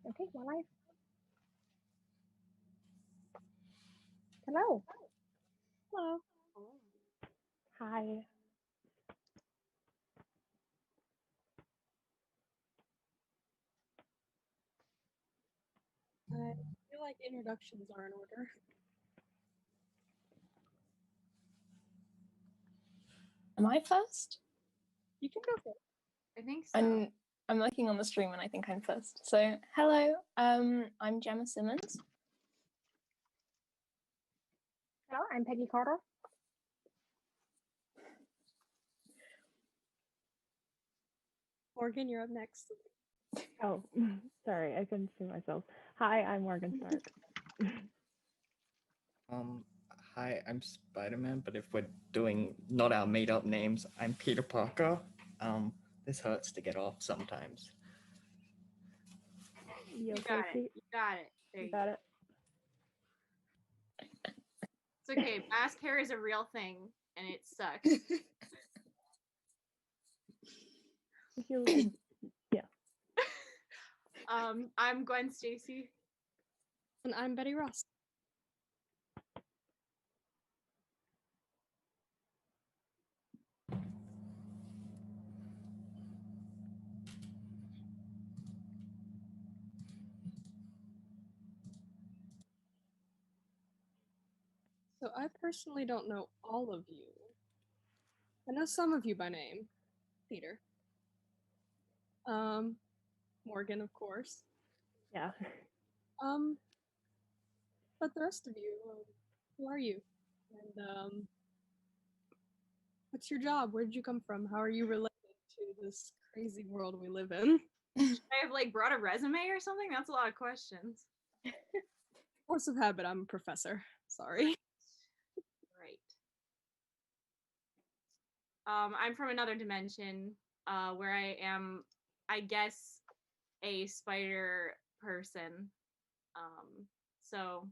Okay, we're live. Hello. Hello. Hi. I feel like introductions are in order. Am I first? You can go first. I think so. I'm looking on the stream and I think I'm first. So hello, I'm Gemma Simmons. Hello, I'm Peggy Carter. Morgan, you're up next. Oh, sorry, I couldn't see myself. Hi, I'm Morgan Stark. Hi, I'm Spider-Man, but if we're doing not our made-up names, I'm Peter Parker. This hurts to get off sometimes. You got it. You got it. There you got it. It's okay. Mask hair is a real thing, and it sucks. Yeah. I'm Gwen Stacy. And I'm Betty Ross. So I personally don't know all of you. I know some of you by name. Peter. Morgan, of course. Yeah. But the rest of you, who are you? And what's your job? Where did you come from? How are you related to this crazy world we live in? Should I have like brought a resume or something? That's a lot of questions. Force of habit, I'm a professor. Sorry. Right. I'm from another dimension, where I am, I guess, a spider person. So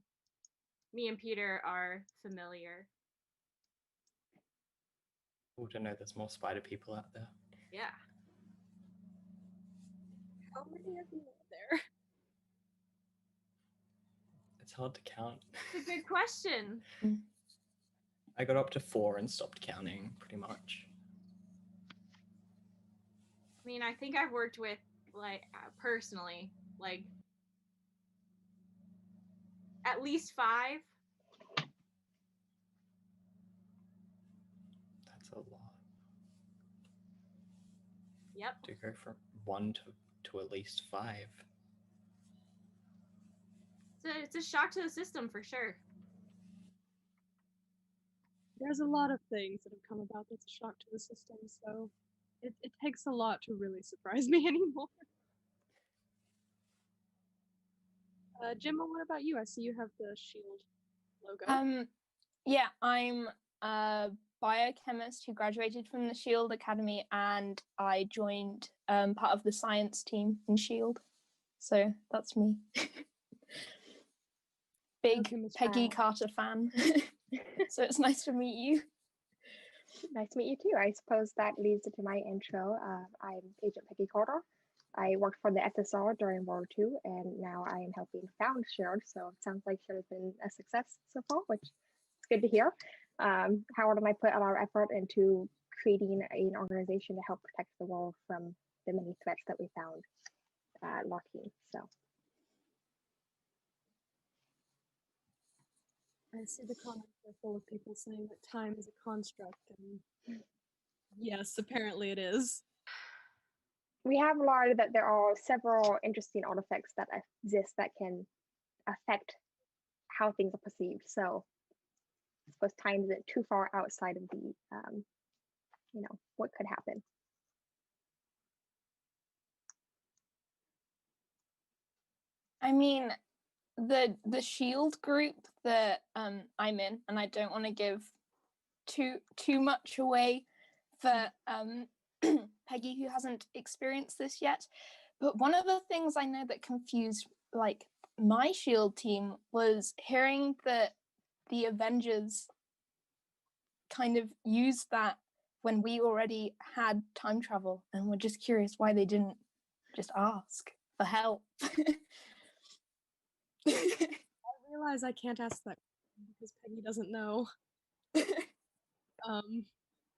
me and Peter are familiar. Cool to know there's more spider people out there. Yeah. How many of you are there? It's hard to count. It's a good question. I got up to 4 and stopped counting, pretty much. I mean, I think I've worked with, like, personally, like, at least 5. That's a lot. Yep. To go from 1 to at least 5. It's a shock to the system for sure. There's a lot of things that have come about that's a shock to the system, so it takes a lot to really surprise me anymore. Gemma, what about you? I see you have the SHIELD logo. Yeah, I'm a biochemist who graduated from the SHIELD Academy, and I joined part of the science team in SHIELD. So that's me. Big Peggy Carter fan. So it's nice to meet you. Nice to meet you too. I suppose that leads into my intro. I'm Agent Peggy Carter. I worked for the SSR during World War II, and now I am helping found SHIELD. So it sounds like SHIELD has been a success so far, which is good to hear. Howard and I put a lot of effort into creating an organization to help protect the world from the many threats that we found lurking. So. I see the comments are full of people saying that time is a construct, and yes, apparently it is. We have learned that there are several interesting artifacts that exist that can affect how things are perceived. So I suppose time isn't too far outside of the, what could happen. I mean, the SHIELD group that I'm in, and I don't want to give too much away for Peggy, who hasn't experienced this yet, but one of the things I know that confused like my SHIELD team was hearing that the Avengers kind of used that when we already had time travel, and we're just curious why they didn't just ask for help. I realize I can't ask that because Peggy doesn't know.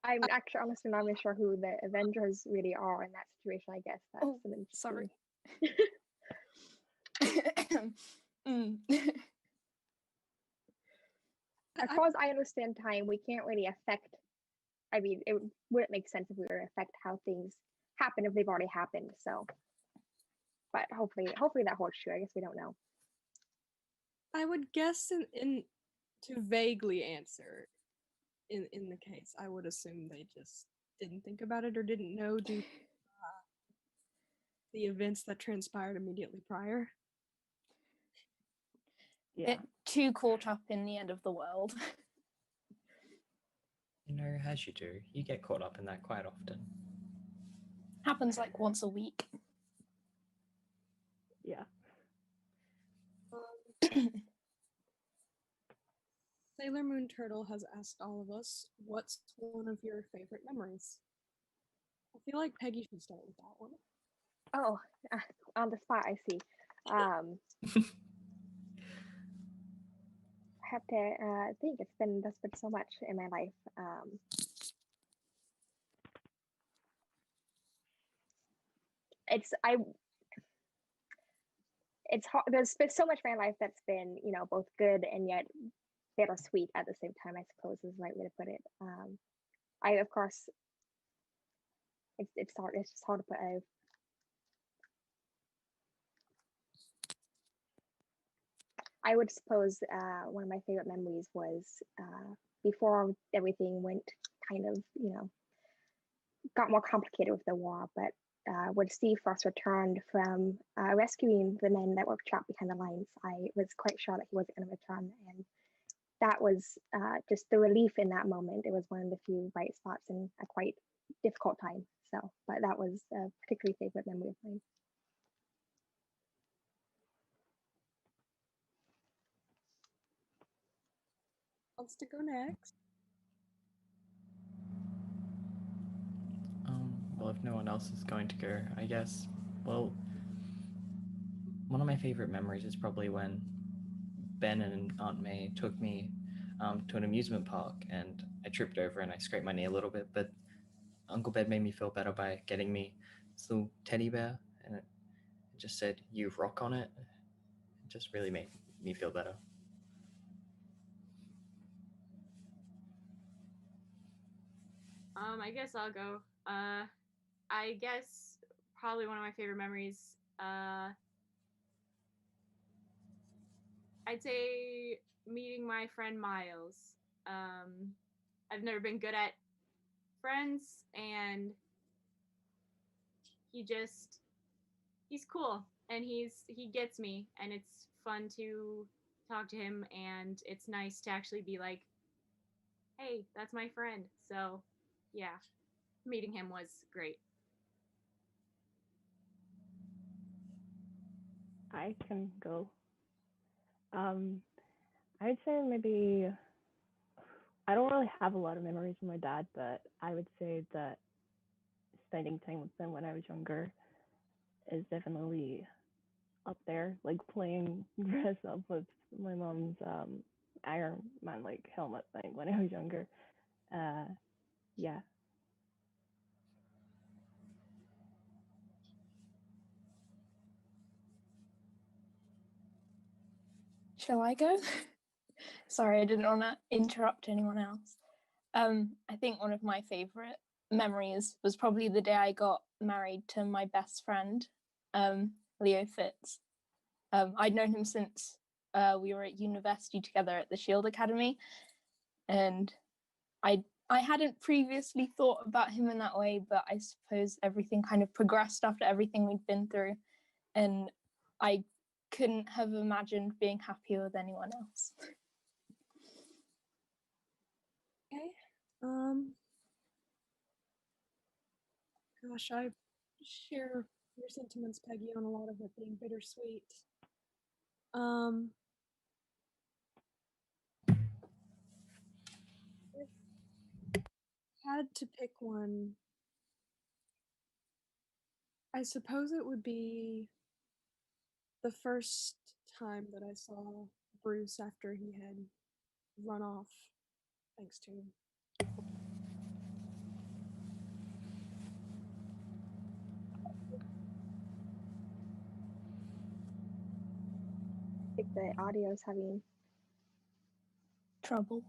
I'm actually honestly not even sure who the Avengers really are in that situation. I guess that's Oh, an interesting. Sorry. Mm. As far as I understand time, we can't really affect. I mean, it wouldn't make sense if we were to affect how things happen if they've already happened. So, but hopefully that holds true. I guess we don't know. I would guess in to vaguely answer in the case, I would assume they just didn't think about it or didn't know due to the events that transpired immediately prior. Yeah. Too caught up in the end of the world. You know, as you do, you get caught up in that quite often. Happens like once a week. Yeah. Sailor Moon Turtle has asked all of us, what's one of your favorite memories? I feel like Peggy should start with that one. Oh, on the spot, I see. I have to think. That's been so much in my life. It's hard. There's been so much in my life that's been, both good and yet bittersweet at the same time, I suppose is the right way to put it. I, of course, it's hard. It's just hard to put I would suppose one of my favorite memories was before everything went kind of, got more complicated with the war, but when Steve first returned from rescuing the men that were trapped behind the lines, I was quite sure that he wasn't going to return. And that was just the relief in that moment. It was one of the few bright spots in a quite difficult time. So, but that was a particularly favorite memory of mine. Wants to go next? Well, if no one else is going to go, I guess, well, one of my favorite memories is probably when Ben and Aunt May took me to an amusement park, and I tripped over and I scraped my knee a little bit, but Uncle Ben made me feel better by getting me this little teddy bear, and it just said, "You rock" on it. It just really made me feel better. I guess I'll go. I guess probably one of my favorite memories. I'd say meeting my friend Miles. I've never been good at friends, and he's cool, and he gets me, and it's fun to talk to him, and it's nice to actually be like, hey, that's my friend. So yeah, meeting him was great. I can go. I'd say maybe I don't really have a lot of memories with my dad, but I would say that spending time with him when I was younger is definitely up there. Like playing dress up with my mom's Iron Man like helmet thing when I was younger. Yeah. Shall I go? Sorry, I didn't want to interrupt anyone else. I think one of my favorite memories was probably the day I got married to my best friend, Leo Fitz. I'd known him since we were at university together at the Shield Academy, and I hadn't previously thought about him in that way, but I suppose everything kind of progressed after everything we'd been through, and I couldn't have imagined being happier with anyone else. Okay. Gosh, I share your sentiments, Peggy, on a lot of it being bittersweet. If I had to pick one, I suppose it would be the first time that I saw Bruce after he had run off, thanks to I think the audio is having Trouble.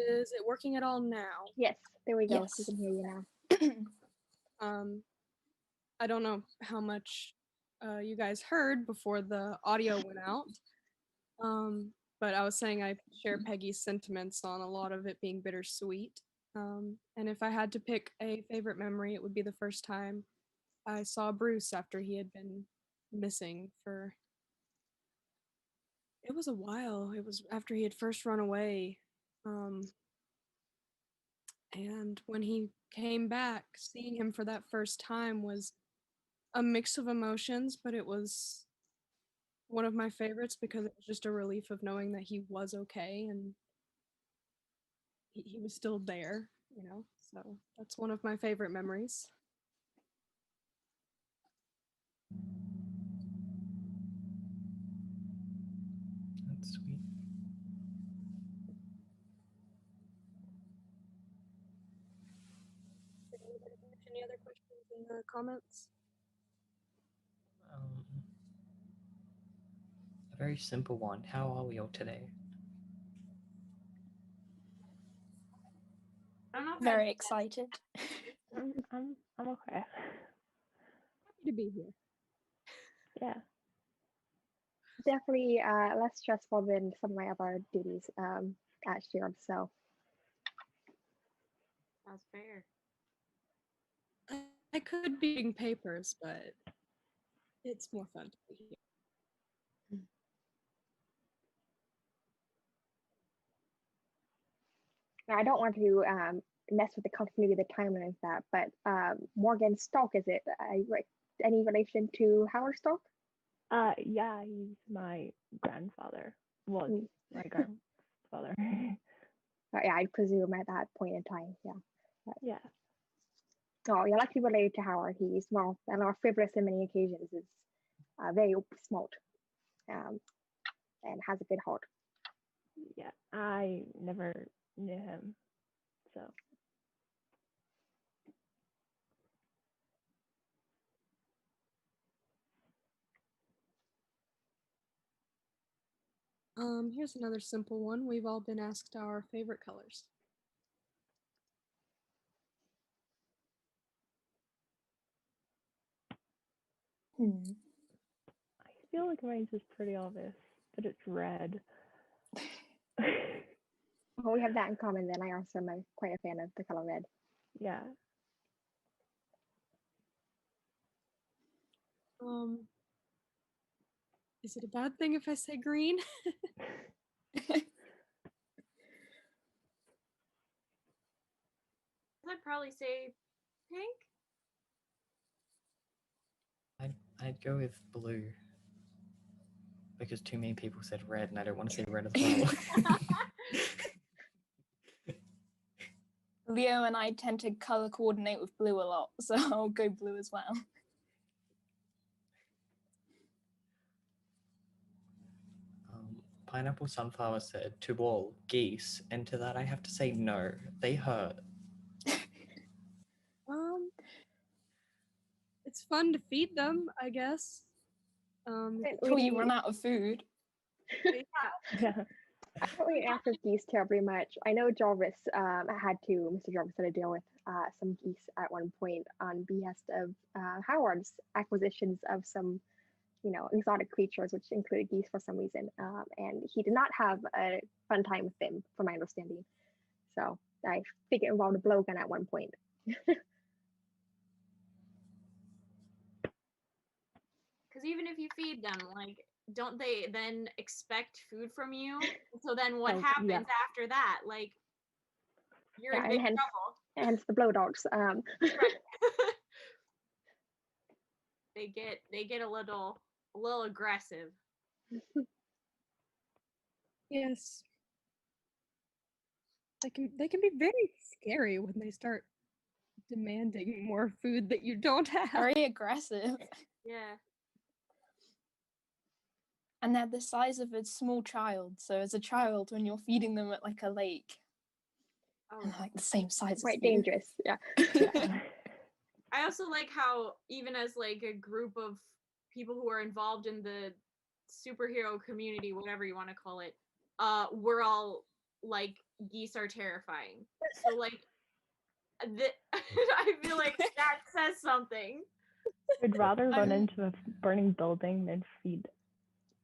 Is it working at all now? Yes, there we go. We Yes. can hear you now. I don't know how much you guys heard before the audio went out. But I was saying I share Peggy's sentiments on a lot of it being bittersweet. And if I had to pick a favorite memory, it would be the first time I saw Bruce after he had been missing for. It was a while. It was after he had first run away. And when he came back, seeing him for that first time was a mix of emotions, but it was one of my favorites because it was just a relief of knowing that he was okay and he was still there, you know. So that's one of my favorite memories. That's sweet. Any other questions in the comments? A very simple one. How are we all today? I don't know if Very excited. I'm okay. Happy to be here. Yeah. Definitely less stressful than some of my other duties at Shield. So that's fair. I could be reading papers, but it's more fun to be here. now, I don't want to mess with the continuity of the timeline of that, but Morgan Stalk, is it any relation to Howard Stalk? Yeah, he's my grandfather. Was my grandfather. Yeah, I presume at that point in time, yeah. Yeah. Oh, yeah, like to be related to Howard. He's, well, I know, frivolous in many occasions, is very smart and has a good heart. Yeah, I never knew him, so. Here's another simple one. We've all been asked our favorite colors. I feel like mine's is pretty obvious, but it's red. Well, we have that in common then. I also am quite a fan of the color red. Yeah. Is it a bad thing if I say green? I'd probably say pink. I'd go with blue. Because too many people said red and I don't want to say red as well. Leo and I tend to color coordinate with blue a lot, so I'll go blue as well. Pineapple Sunflower said, to all, geese, and to that I have to say no, they hurt. It's fun to feed them, I guess. Until you run out of food. Yeah. I don't really interact with geese terribly much. I know Jarvis Mr. Jarvis had to deal with some geese at one point on behest of Howard's acquisitions of some, exotic creatures, which included geese for some reason. And he did not have a fun time with them, from my understanding. So I think it involved a blowgun at one point. Because even if you feed them, like, don't they then expect food from you? So then what happens after that? Like, you're in big trouble. Hence the blow dogs. Right. they get a little aggressive. Yes. They can be very scary when they start demanding more food that you don't have. Very aggressive. Yeah. And they're the size of a small child. So as a child, when you're feeding them at like a lake, Oh, and they're like the same size Quite as you. dangerous. Yeah. I also like how even as like a group of people who are involved in the superhero community, whatever you want to call it, we're all like geese are terrifying. So like, I feel like that says something. I'd rather run into a burning building than feed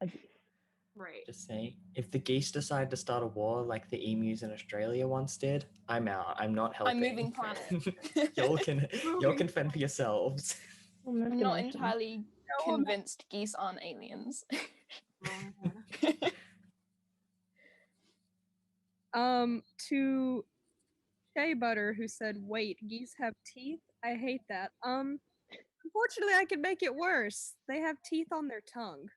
a geese. Right. Just saying, if the geese decide to start a war like the emus in Australia once did, I'm out. I'm not helping. I'm moving planet. y'all can fend for yourselves. I'm not entirely convinced geese aren't aliens. To Shea Butter, who said, "Wait, geese have teeth? I hate that." Unfortunately, I can make it worse. They have teeth on their tongue.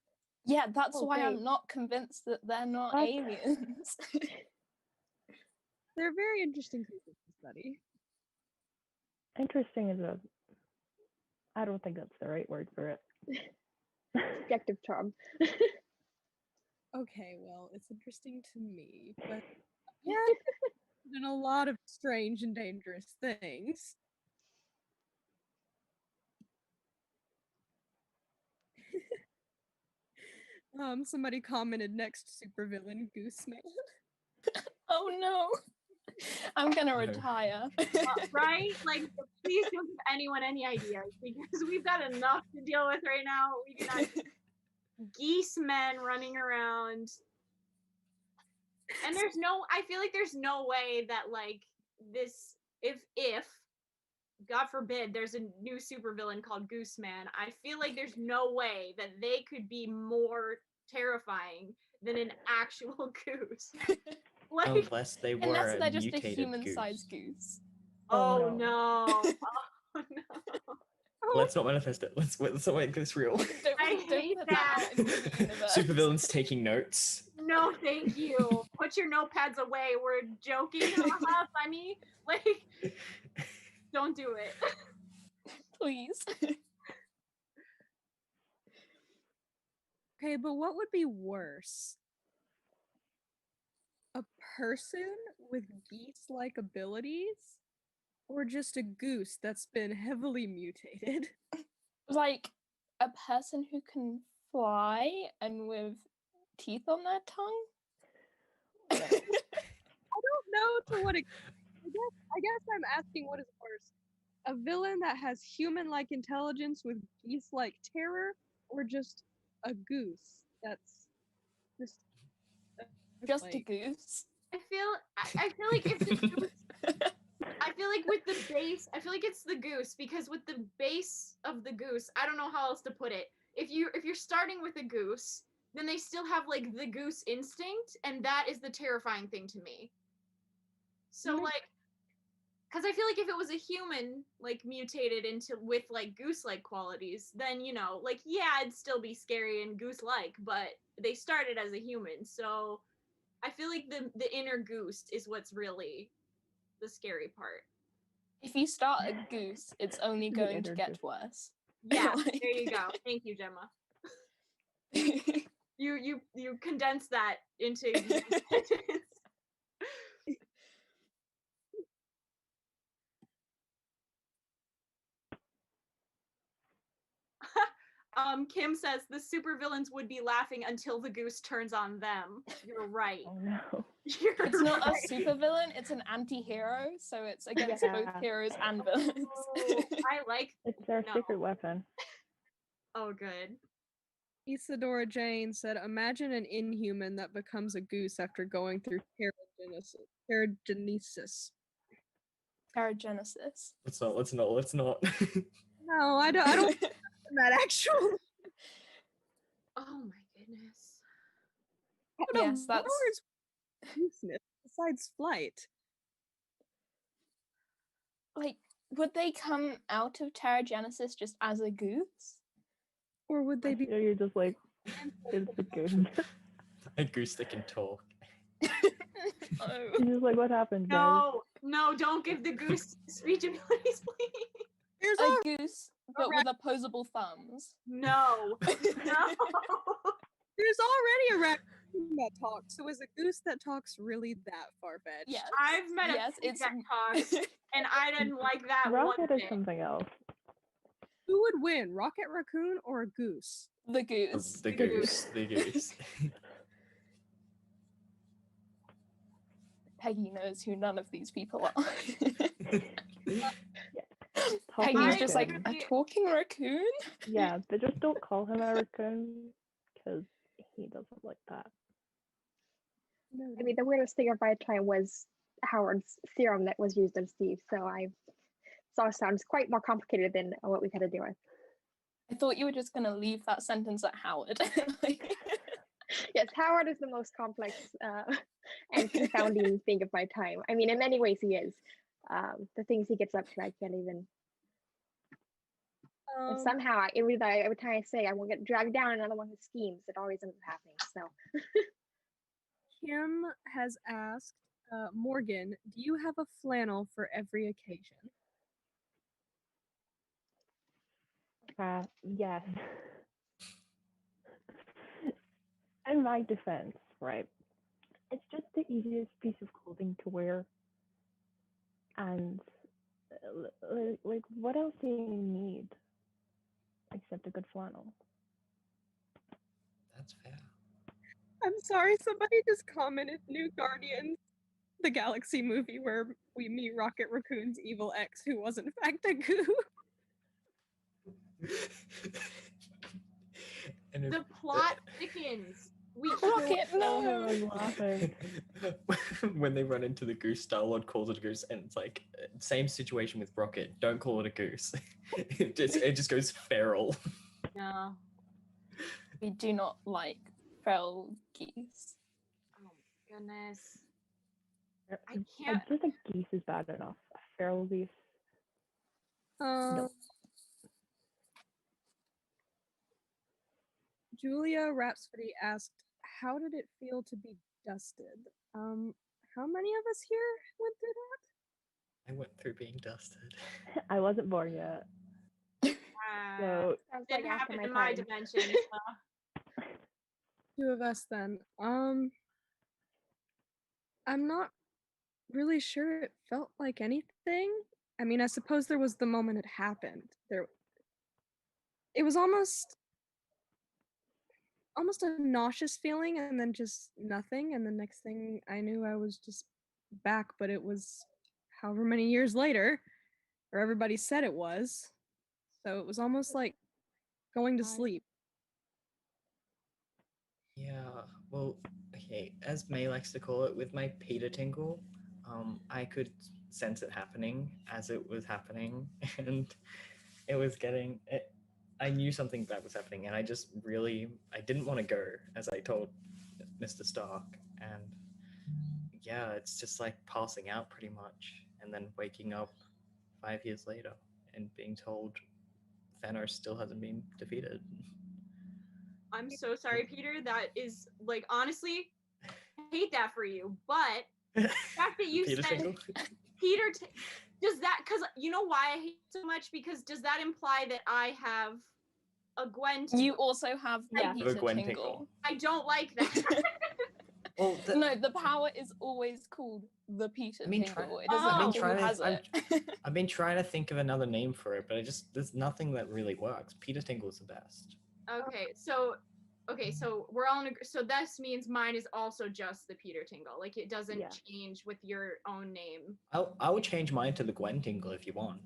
Yeah, that's why great. I'm not convinced that they're not What? aliens. They're very interesting creatures to study. Interesting is I don't think that's the right word for it. Subjective term. Okay, well, it's interesting to me, but yeah, done a lot of strange and dangerous things. Somebody commented next supervillain Gooseman. Oh no. I'm gonna retire. Right? Like, please don't give anyone any ideas because we've got enough to deal with right now. We do not geese men running around. And I feel like there's no way that like this, if God forbid there's a new supervillain called Gooseman, I feel like there's no way that they could be more terrifying than an actual goose. Like, Unless they were Unless a they're just a mutated human-sized goose. goose. oh Oh, no. Oh no. Let's not manifest it. Let's not make this real. I Don't hate put that. out into the universe. Supervillains taking notes. No, thank you. Put your notepads away. We're joking. Haha, funny. Like, don't do it. Please. Okay, but what would be worse? A person with geese-like abilities? Or just a goose that's been heavily mutated? Like a person who can fly and with teeth on their tongue? I don't know to what extent. I guess I'm asking what is worse. A villain that has human-like intelligence with geese-like terror, or just a goose that's just Just like, a goose. I feel like if the goose, I feel like with the base, I feel like it's the goose because with the base of the goose, I don't know how else to put it. If you're starting with a goose, then they still have like the goose instinct, and that is the terrifying thing to me. So like, because I feel like if it was a human like mutated into with like goose-like qualities, then like yeah, it'd still be scary and goose-like, but they started as a human, so I feel like the inner goose is what's really the scary part. If you start a goose, it's only The going to inner get goose. worse. Yeah, Like- there you go. Thank you, Gemma. You condense that into Kim says the supervillains would be laughing until the goose turns on them. You're right. Oh no. You're It's not right. a supervillain, it's an anti-hero, so it's against both Yeah. heroes and villains. Oh, I like. It's their No. secret weapon. Oh, good. Isadora Jane said, imagine an inhuman that becomes a goose after going through paragenesis. Paragenesis. Let's not. No, I don't that actually. Oh my goodness. Yes, that's- What is gooseness besides flight? Like, would they come out of Teragenesis just as a goose? Or would they be? You're just like, it's a goose. A goose that can talk. Oh. You're just like, what happened, guys? No, don't give the goose speech abilities, please. There's A already goose, but with opposable thumbs. No. there's already a raccoon that talks. So is a goose that talks really that far fetched? Yes. I've met a Yes, pig it's that talks, and I didn't like that Rocket one is bit. something else. Who would win, Rocket Raccoon or a goose? the goose. The goose. The goose. Peggy knows who none of these people are. Talking Peggy's just like, raccoon. a talking raccoon? Yeah, but just don't call him a raccoon because he doesn't like that. I mean, the weirdest thing of my time was Howard's theorem that was used on Steve. So I saw it sounds quite more complicated than what we had to deal with. I thought you were just going to leave that sentence at Howard. Like, Yes, Howard is the most complex and confounding thing of my time. I mean, in many ways he is. The things he gets up to, I can't even. And somehow, every time I say I will get dragged down another one of his schemes, it always ends up happening. So. Kim has asked, Morgan, do you have a flannel for every occasion? Yes. In my defense, right? It's just the easiest piece of clothing to wear. And like what else do you need except a good flannel? That's fair. I'm sorry, somebody just commented New Guardians, the Galaxy movie where we meet Rocket Raccoon's evil ex, who was in fact a goo. And The plot thickens. We Rocket, Oh, no! I'm laughing. when they run into the goose, Star-Lord calls it a goose, and it's like same situation with Rocket. Don't call it a goose. it just goes feral. No. We do not like feral geese. Oh my goodness. I I can't. just think geese is bad enough. A feral geese. Um, Julia Rhapsody asked, how did it feel to be dusted? How many of us here went through that? I went through being dusted. I wasn't born yet. So Sounds like Didn't after happen my in my time. dimension. Two of us then. I'm not really sure it felt like anything. I mean, I suppose there was the moment it happened. It was almost a nauseous feeling and then just nothing, and the next thing I knew I was just back, but it was however many years later, or everybody said it was. So it was almost like going to sleep. Yeah, well, okay, as May likes to call it, with my Peter tingle, I could sense it happening as it was happening, and it was getting it. I knew something bad was happening, and I didn't want to go, as I told Mr. Stark, and yeah, it's just like passing out pretty much, and then waking up 5 years later and being told Thanos still hasn't been defeated. I'm so sorry, Peter. That is like honestly, I hate that for you. But the fact that you Peter said tingle? Peter, does that, because you know why I hate it so much? Because does that imply that I have a Gwen tingle? You also have the Yeah. Peter The Gwen tingle. tingle. I don't like that. Well, No, the power is always called the Peter I mean, tingle. It Oh. doesn't I've been matter who has it. I've been trying to think of another name for it, but there's nothing that really works. Peter tingle is the best. Okay, so we're all in so this means mine is also just the Peter tingle. Like it doesn't Yeah. change with your own name. I would change mine to the Gwen tingle if you want.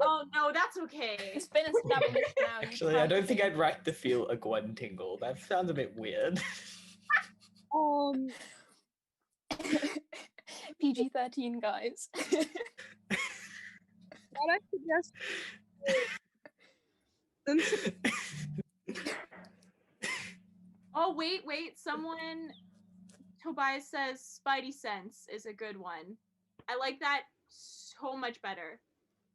Oh no, that's okay. It's been established now. you Actually, I can't don't think change I'd like to feel a Gwen tingle. That sounds a bit weird. PG-13, guys. What I suggest since Oh wait, someone Tobias says Spidey sense is a good one. I like that so much better.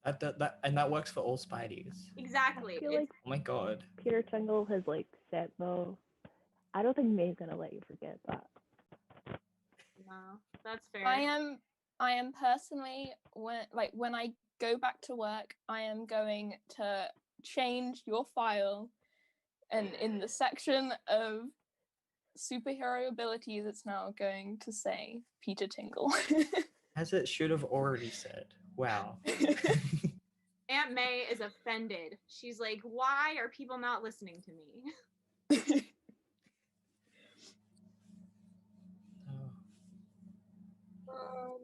And that works for all Spideys. Exactly. I feel It's, like Oh my god. Peter Tingle has like said though. I don't think May's gonna let you forget that. no, that's fair. I am personally when I go back to work, I am going to change your file, and in the section of superhero abilities, it's now going to say Peter Tingle. As it should have already said. Wow. Aunt May is offended. She's like, why are people not listening to me? Oh.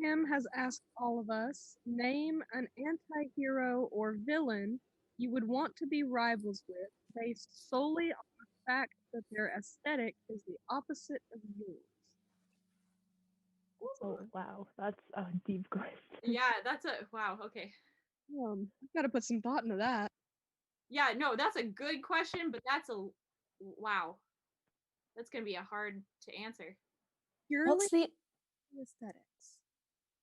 Kim has asked all of us, name an anti-hero or villain you would want to be rivals with based solely on the fact that their aesthetic is the opposite of yours. Oh wow, that's a deep question. Yeah, that's a wow. Okay. I've got to put some thought into that. Yeah, no, that's a good question, but that's a wow. That's gonna be a hard to answer. Purely what's the aesthetics.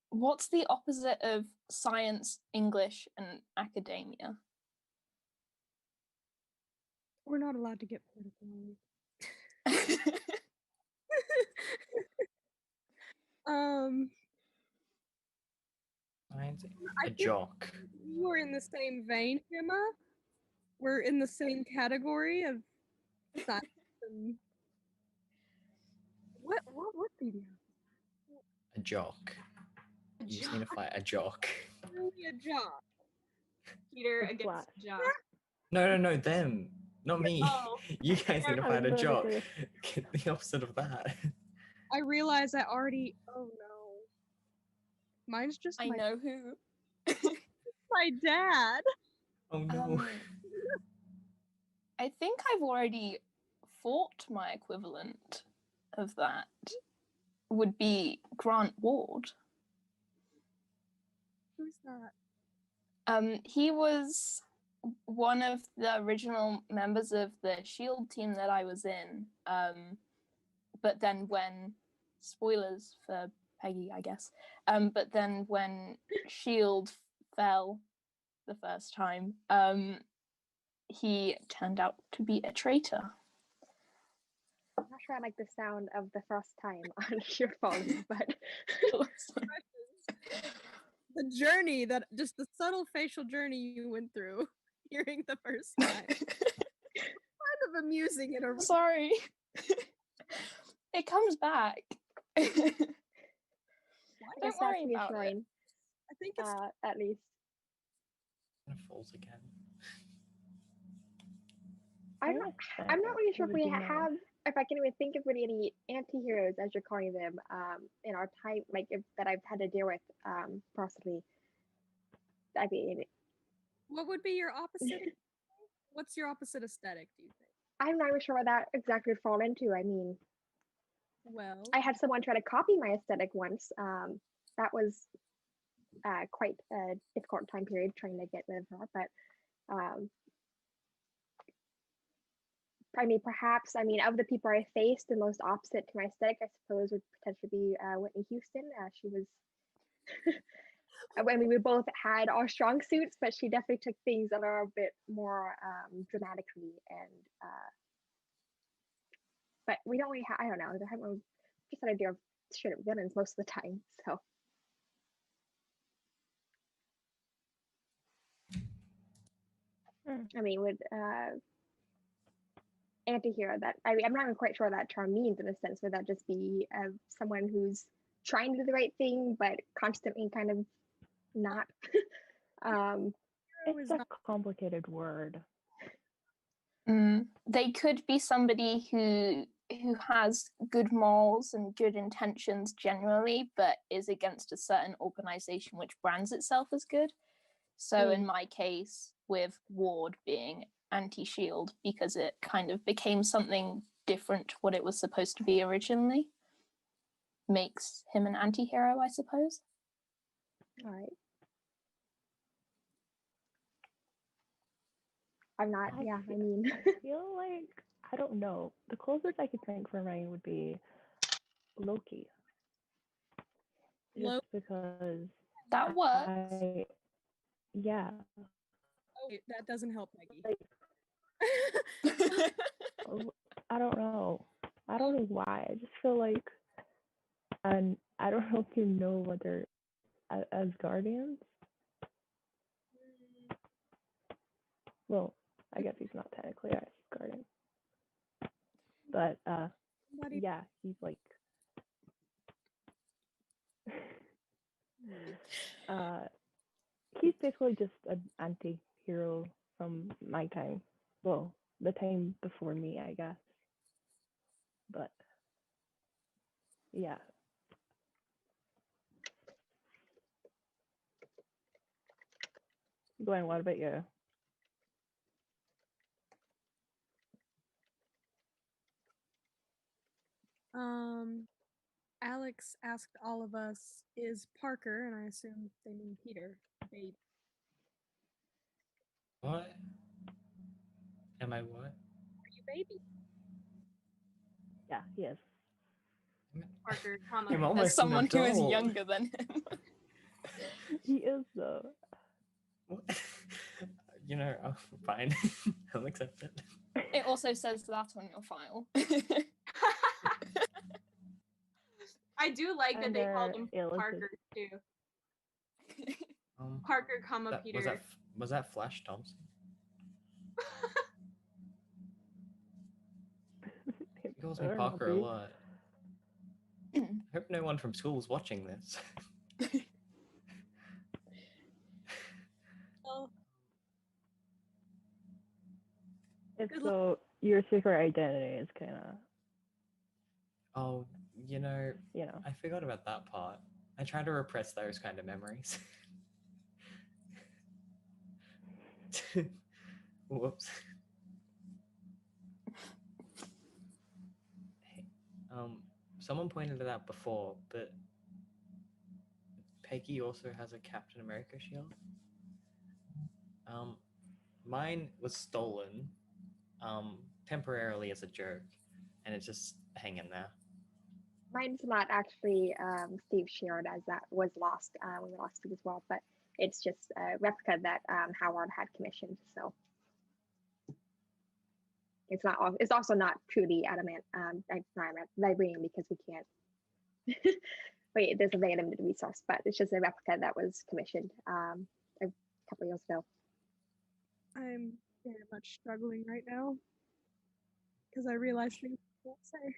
what's the opposite of science, English, and academia? We're not allowed to get political. um, Mine's I a think jock. we're in the same vein, Emma. We're in the same category of science and what the A jock. A You just need to jock. fight a jock. really a job. Peter A against flash. Jock. No, them. Not me. Oh. You guys need to I was fight a about to jock. say- Get the opposite of that. I realize I already. Oh no. Mine's just I know who. my dad. Oh no. I think I've already fought my equivalent of that. Would be Grant Ward. Who's that? He was one of the original members of the Shield team that I was in. But then when spoilers for Peggy, I guess. But then when Shield fell the first time, he turned out to be a traitor. I'm not sure I like the sound of the first time on your phone, but The journey that just the subtle facial journey you went through, hearing the first time. Kind of amusing in a Sorry. It comes back. I guess Don't that's worry about it. reassuring, I think it's at least. It falls again. I'm not really sure if we have, if I can even think of really any anti-heroes as you're calling them, in our time, like that I've had to deal with, personally. I mean, what would be your opposite? What's your opposite aesthetic, do you think? I'm not even sure what that exactly would fall into. I mean, Well, I had someone try to copy my aesthetic once. That was quite a difficult time period trying to get rid of her, but I mean, perhaps, I mean, of the people I faced, the most opposite to my aesthetic, I suppose, would potentially be Whitney Houston. She was, I mean, we both had our strong suits, but she definitely took things that are a bit more dramatically. And, but we don't really have, I don't know, just an idea of straight up villains most of the time. So, I mean, would anti-hero, that I mean, I'm not even quite sure what that term means in a sense. Would that just be someone who's trying to do the right thing but constantly kind of not? It's a complicated word. They could be somebody who has good morals and good intentions generally, but is against a certain organization which brands itself as good. So in my case, with Ward being anti-Shield, because it kind of became something different to what it was supposed to be originally, makes him an anti-hero, I suppose. All right. I'm not, yeah, I mean. I feel like, I don't know. The closest I could think for mine would be Loki. Just because that works. yeah, Oh, wait, that doesn't help, Peggy. like I don't know. I don't know why. I just feel like, and I don't know if you know what they're as guardians. Well, I guess he's not technically a guardian, but Somebody- yeah, he's like he's basically just an anti-hero from my time. Well, the time before me, I guess. But yeah. Glenn, what about you? Alex asked all of us, is Parker, and I assume they mean Peter, baby. What? Am I what? Are you baby? Yeah, he is. Parker, I'm comma. almost As someone an who is adult. younger than him. He is though. What? You know, oh, fine. I'll accept it. It also says that on your file. I do like that And they called him Alice is- Parker too. Parker, comma Peter. Was that Flash Thompson? He calls me I don't know, Parker a dude. lot. I hope no one from school's watching this. Well, It's Good so your secret identity is kind of, Oh, you know, you know. I forgot about that part. I try to repress those kind of memories. Whoops. Hey, someone pointed it out before, but Peggy also has a Captain America shield. Mine was stolen, temporarily as a joke, and it's just hanging there. Mine's not actually Steve shared, as that was lost when we lost Steve as well, but it's just a replica that Howard had commissioned. So it's not. It's also not truly adamant, vibranium, because we can't. Wait, there's a very limited resource, but it's just a replica that was commissioned a couple years ago. I'm very much struggling right now because I realize things I can't say.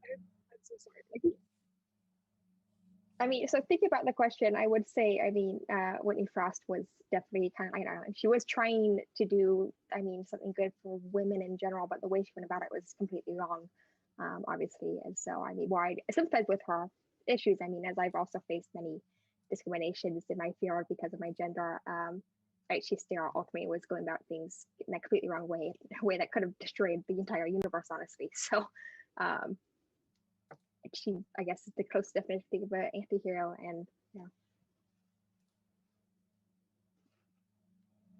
I'm so sorry, Peggy. I mean, so thinking about the question, I would say, I mean, Whitney Frost was definitely kind of, I don't know, she was trying to do, I mean, something good for women in general, but the way she went about it was completely wrong, obviously. And so, I mean, why sympathize with her issues. I mean, as I've also faced many discriminations in my field because of my gender, right, she still ultimately was going about things in a completely wrong way, a way that could have destroyed the entire universe, honestly. So, she, I guess, is the closest definition of an anti-hero, and yeah.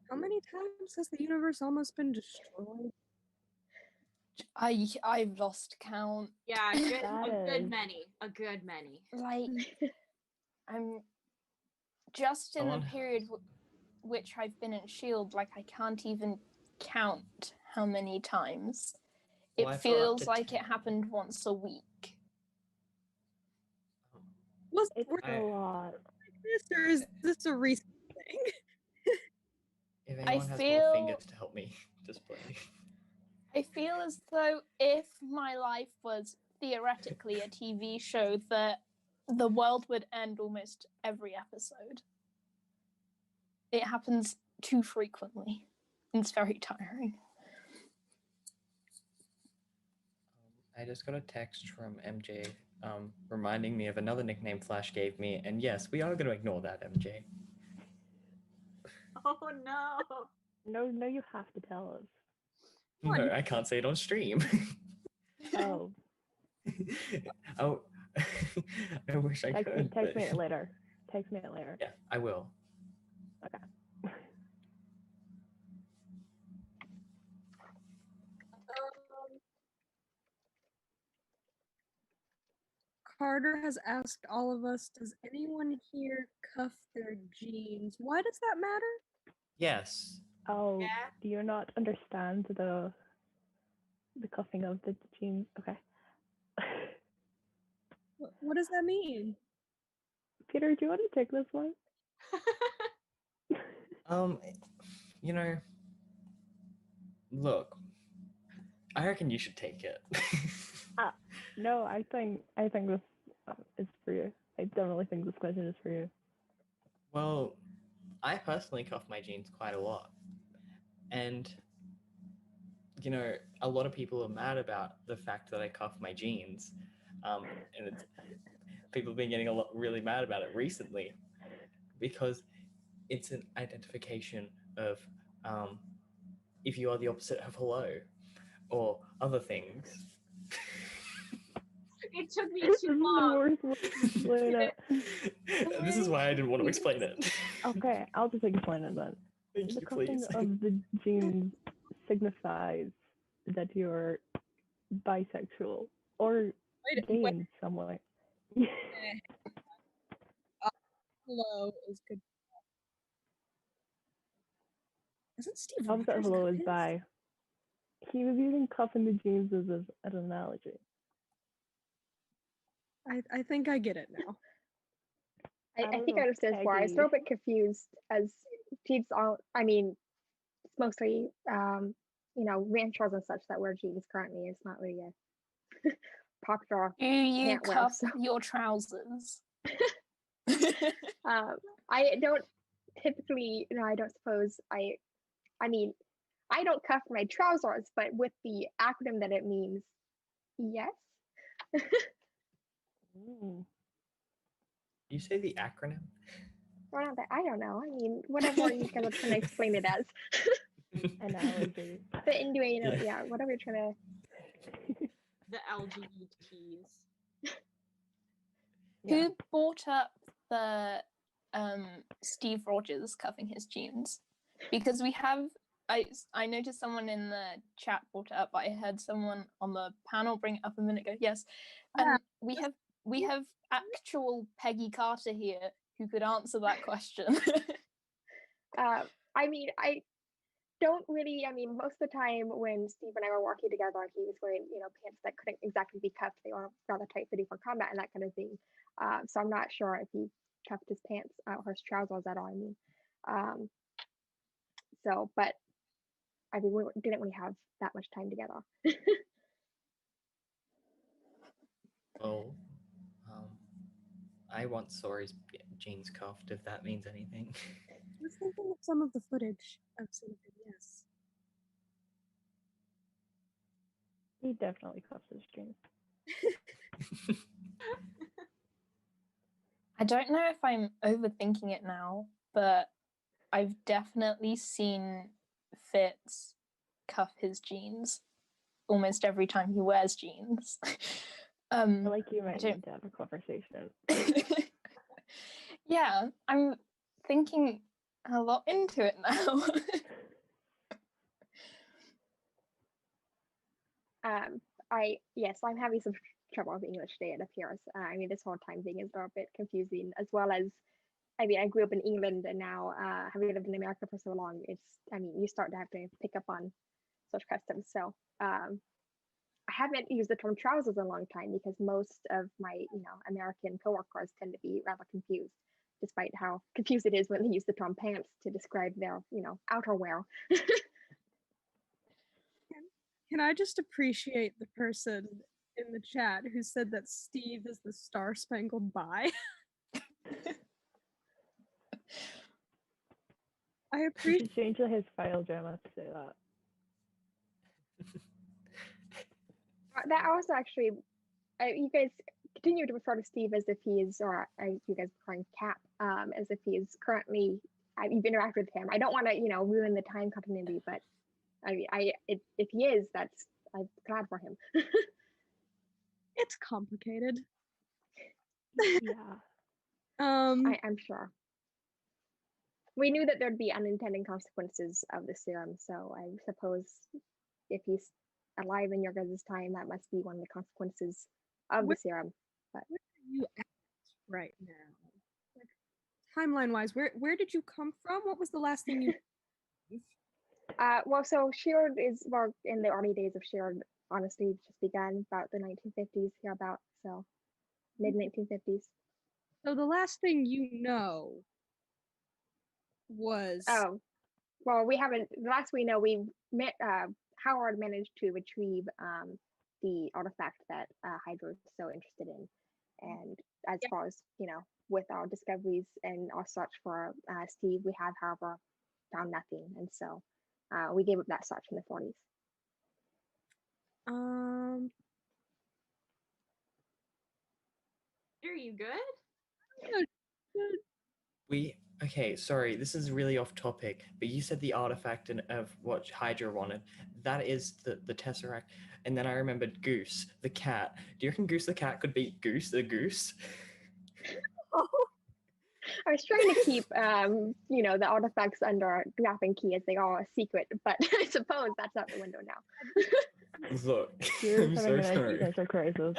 How many times has the universe almost been destroyed? I've lost count. Yeah, good, That a good is- many. A good many. Like, I'm just in the Someone- period which I've been in Shield. Like, I can't even count how many times. It Well, I thought up feels to like 10. it happened once a week. Was It's were I- a lot. this, or is this a recent thing? If I anyone has feel- more fingers to help me, just play. I feel as though if my life was theoretically a TV show, that the world would end almost every episode. It happens too frequently. It's very tiring. I just got a text from MJ reminding me of another nickname Flash gave me, and yes, we are going to ignore that, MJ. Oh no. No, you have to tell us. No, I can't say it on stream. Oh, Oh, I wish I text could. me but- it later. Text me it later. Yeah, I will. Okay. Carter has asked all of us, does anyone here cuff their jeans? Why does that matter? Yes. Oh, Yeah. do you not understand the cuffing of the jeans? Okay. What does that mean? Peter, do you want to take this one? You know, look, I reckon you should take it. No, I think this is for you. I definitely think this question is for you. Well, I personally cuff my jeans quite a lot. And, you know, a lot of people are mad about the fact that I cuff my jeans. And people have been getting really mad about it recently because it's an identification of if you are the opposite of hello or other things. It took me This is too the long. worst way to explain it. This is why I didn't want to explain it. Okay, I'll just explain it then. Thank The you, cuffing please. of the jeans signifies that you're bisexual or gay in some way. Hello is good. Isn't Steve Opposite Rogers hello that is his? bi. He was using cuffing the jeans as an analogy. I think I get it now. I don't think know, I understand why. I was a little bit confused as jeans all, I mean, it's mostly, you know, ranchers and such that wear jeans currently. It's not really a popular Do you pant wear. cuff So your trousers? I don't typically, no, I don't suppose I mean, I don't cuff my trousers, but with the acronym that it means, yes. Mm. You say the acronym? Or not that, I don't know. I mean, whatever you guys are trying to explain it as. Analogy. The innuendo, yeah, whatever you're trying to. The LGBTs. Yeah. Who brought up the Steve Rogers cuffing his jeans? Because we have, I noticed someone in the chat brought it up, but I heard someone on the panel bring it up a minute ago. Yes, Yeah. we have actual Peggy Carter here who could answer that question. I mean, I don't really, I mean, most of the time when Steve and I were working together, he was wearing, you know, pants that couldn't exactly be cuffed. They were rather tight fitting for combat and that kind of thing. So I'm not sure if he cuffed his pants or his trousers at all. I mean, so, but I mean, we didn't really have that much time together. Well, I once saw his jeans cuffed, if that means anything. I was thinking of some of the footage I've seen of him, yes. He definitely cuffs his jeans. I don't know if I'm overthinking it now, but I've definitely seen Fitz cuff his jeans almost every time he wears jeans. I feel like you might need to have a conversation. Yeah, I'm thinking a lot into it now. Yes, I'm having some trouble with English today, it appears. I mean, this whole time thing is a bit confusing, as well as, I mean, I grew up in England and now having lived in America for so long, I mean, you start to have to pick up on such customs. So I haven't used the term trousers in a long time because most of my, you know, American coworkers tend to be rather confused, despite how confused it is when they use the term pants to describe their, you know, outerwear. Can I just appreciate the person in the chat who said that Steve is the Star Spangled Bi? I You appreciate. should change his file drama to say that. That also actually, you guys continue to refer to Steve as if he is, or you guys referring Cap, as if he is currently, you've interacted with him. I don't want to, you know, ruin the time continuity, but I mean, if he is, I'm glad for him. It's complicated. Yeah. I'm sure. We knew that there'd be unintended consequences of the serum, so I suppose if he's alive in your guys' time, that must be one of the consequences of the serum. But What are you at right now? Like, timeline-wise, where did you come from? What was the last thing you? Well, so Shield is well in the early days of Shield. Honestly, just began about the 1950s here, about so mid 1950s. So the last thing you know was Oh, well, we haven't. The last we know, Howard managed to retrieve the artifact that Hydra is so interested in, and as far as with our discoveries and our search for Steve, we have, however, found nothing, and so we gave up that search in the 40s. Are you good? Okay, sorry, this is really off topic, but you said the artifact of what Hydra wanted. That is the Tesseract. And then I remembered Goose, the cat. Do you reckon Goose the cat could beat Goose the goose? I was trying to keep, the artifacts under wrap and key as they are a secret, but I suppose that's out the window now. Look, You're I'm having so an sorry. existential crisis.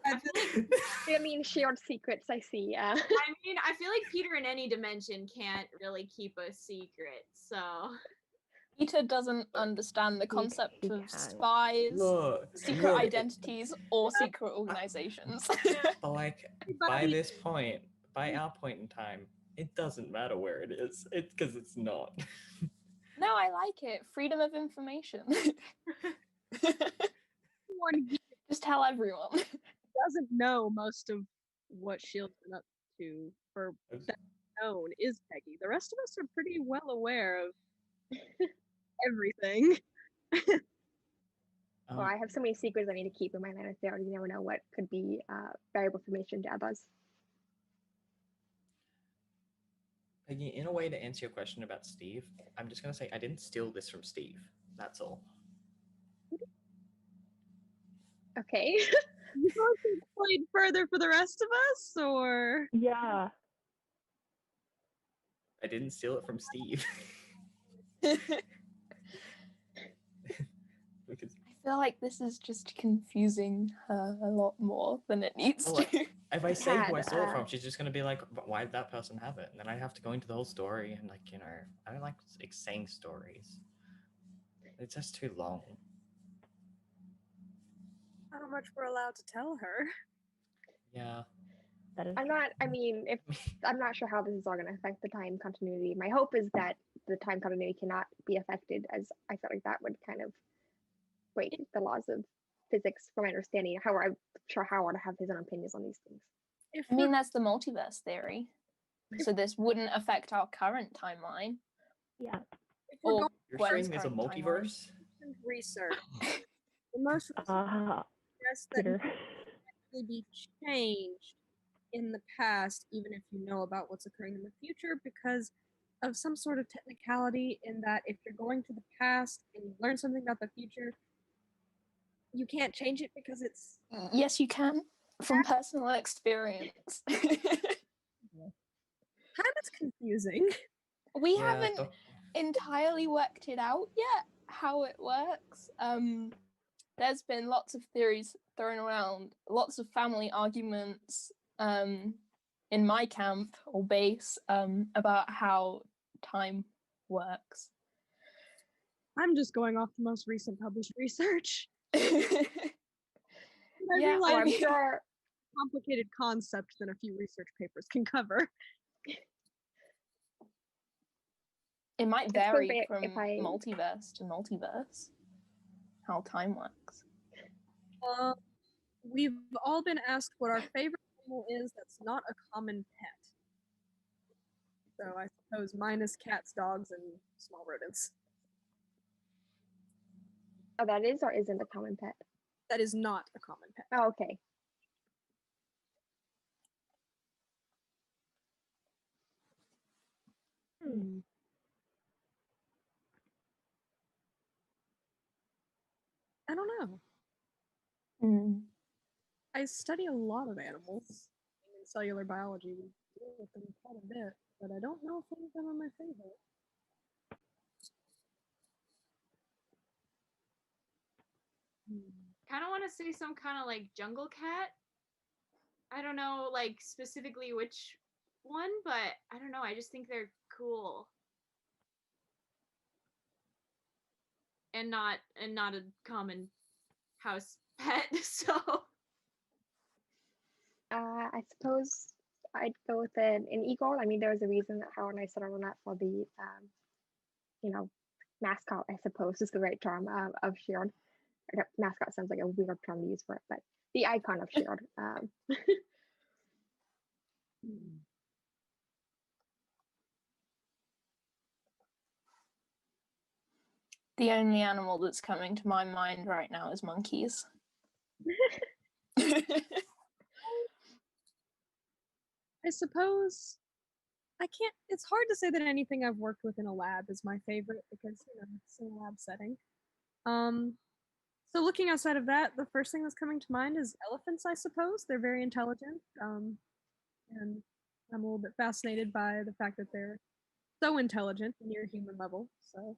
I mean, shared secrets, I see. I mean, I feel like Peter in any dimension can't really keep a secret, so. Peter doesn't understand the concept he of can. spies, secret look, identities, or secret organizations. But like, by this point, by our point in time, it doesn't matter where it is. It's because it's not. No, I like it. Freedom of information. Just tell everyone. Doesn't know most of what Shield's been up to for that known is Peggy. The rest of us are pretty well aware of everything. Well, I have so many secrets I need to keep in my line of affairs. You never know what could be valuable information to others. Peggy, in a way to answer your question about Steve, I'm just going to say I didn't steal this from Steve. That's all. Okay. You going to explain further for the rest of us, or? Yeah. I didn't steal it from Steve. Because, I feel like this is just confusing her a lot more than it needs well, to. if I say who I Had, stole it from, she's just going to be like, why did that person have it? And then I have to go into the whole story and I don't like saying stories. It's just too long. How much we're allowed to tell her. Yeah. That is I'm not sure how this is all going to affect the time continuity. My hope is that the time continuity cannot be affected, as I felt like that would kind of break the laws of physics from my understanding. However, I'm sure Howard have his own opinions on these things. I mean, that's the multiverse theory. So this wouldn't affect our current timeline. Yeah. If we're Or going You're Gwen's saying there's a current timeline. multiverse? research, the most suggests that Peter. may be changed in the past, even if you know about what's occurring in the future, because of some sort of technicality in that if you're going to the past and you learn something about the future, you can't change it because it's Yes, you can, from personal experience. kind of confusing. We Yeah, haven't entirely worked it out yet, how it works. There's been lots of theories thrown around, lots of family arguments in my camp or base about how time works. I'm just going off the most recent published research. Yeah, Well, I'm sure. Complicated concept than a few research papers can cover. It might It's vary perfect from if I- multiverse to multiverse, how time works. We've all been asked what our favorite animal is that's not a common pet. So I suppose minus cats, dogs, and small rodents. Oh, that is or isn't a common pet? That is not a common pet. Oh, okay. I don't know. I study a lot of animals. In cellular biology, we deal with them quite a bit, but I don't know if any of them are my favorite. Kind of want to say some kind of like jungle cat. I don't know like specifically which one, but I don't know. I just think they're cool and not a common house pet. So I suppose I'd go with an eagle. I mean, there's a reason that how I settled on that for the you know, mascot. I suppose is the right term of Shield. Mascot sounds like a weird term to use for it, but the icon of Shield. The only animal that's coming to my mind right now is monkeys. I suppose I can't. It's hard to say that anything I've worked with in a lab is my favorite because it's in a lab setting. So looking outside of that, the first thing that's coming to mind is elephants. I suppose they're very intelligent, and I'm a little bit fascinated by the fact that they're so intelligent near human level. So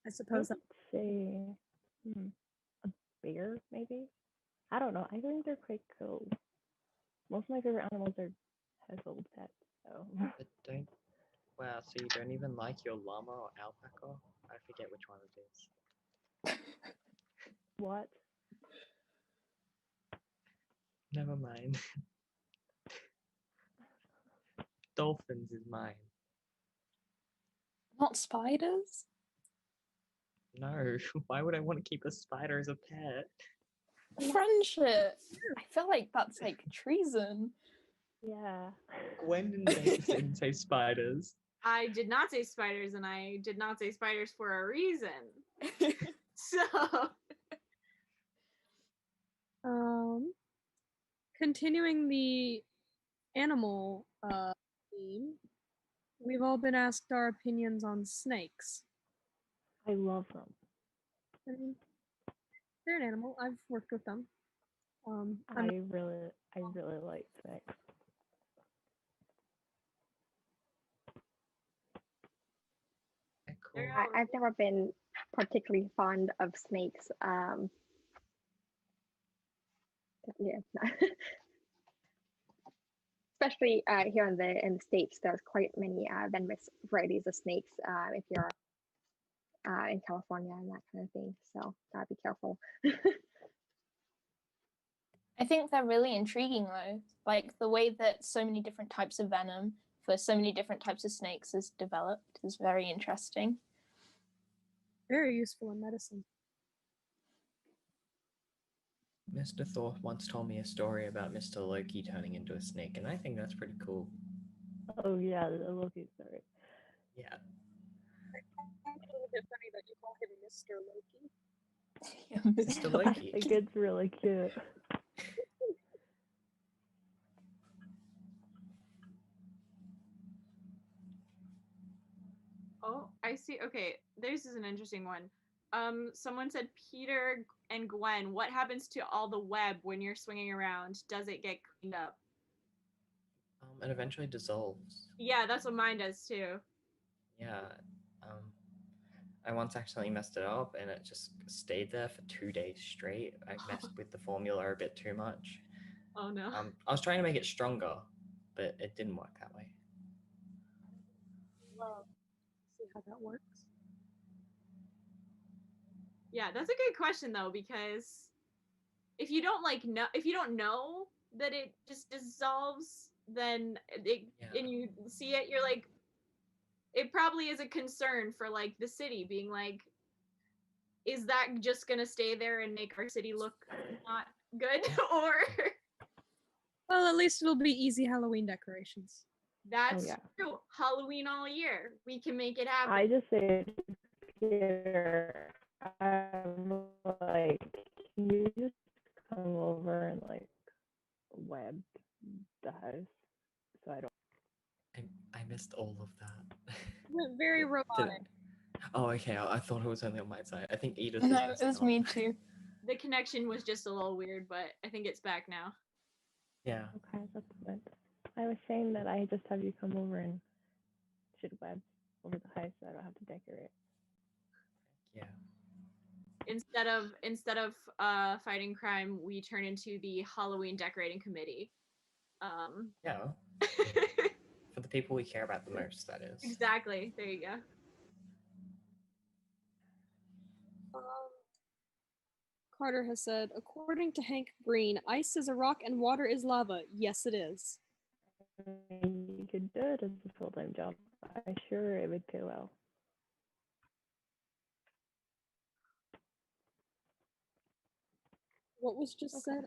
I I suppose would say a bear, maybe. I don't know. I think they're quite cool. Most of my favorite animals are household pets. So But don't. Wow, so you don't even like your llama or alpaca? I forget which one it is. what? Never mind. Dolphins is mine. Not spiders? No, why would I want to keep a spider as a pet? Friendship. I feel like that's like treason. Yeah. Gwen didn't say spiders. I did not say spiders, and I did not say spiders for a reason. So continuing the animal theme, we've all been asked our opinions on snakes. I love them. I mean, they're an animal. I've worked with them. I really like snakes. Cool. I've never been particularly fond of snakes. Yeah. Especially here in the States, there's quite many venomous varieties of snakes if you're in California and that kind of thing. So gotta be careful. I think they're really intriguing though. Like the way that so many different types of venom for so many different types of snakes is developed is very interesting. Very useful in medicine. Mr. Thor once told me a story about Mr. Loki turning into a snake, and I think that's pretty cool. Oh yeah, the Loki story. Yeah. I find it a little bit funny that you call him Mr. Loki. Mr. Loki. I think it's really cute. Oh, I see. Okay, this is an interesting one. Someone said Peter and Gwen, what happens to all the web when you're swinging around? Does it get cleaned up? It eventually dissolves. Yeah, that's what mine does too. Yeah. I once accidentally messed it up, and it just stayed there for 2 days straight. I messed with the formula a bit too much. Oh no. I was trying to make it stronger, but it didn't work that way. Well, see how that works. Yeah, that's a good question though, because if you don't know that it just dissolves, then and you see it, you're like, it probably is a concern for like the city being like, is that just gonna stay there and make our city look not good? Or Well, at least it'll be easy Halloween decorations. that's yeah. true. Halloween all year. We can make it happen. I just say here, I'm like, can you just come over and like web the house so I don't. I missed all of that. Very robotic. Oh, okay. I thought it was only on my side. I think Edith. No, it was me too. The connection was just a little weird, but I think it's back now. Yeah. Okay, that's good. I was saying that I just have you come over and should web over the house so I don't have to decorate. Yeah. instead of fighting crime, we turn into the Halloween decorating committee. Yeah, for the people we care about the most, that is. Exactly. There you go. Carter has said, according to Hank Green, ice is a rock and water is lava. Yes, it is. You could do it as a full-time job. I'm sure it would pay well. What was just said?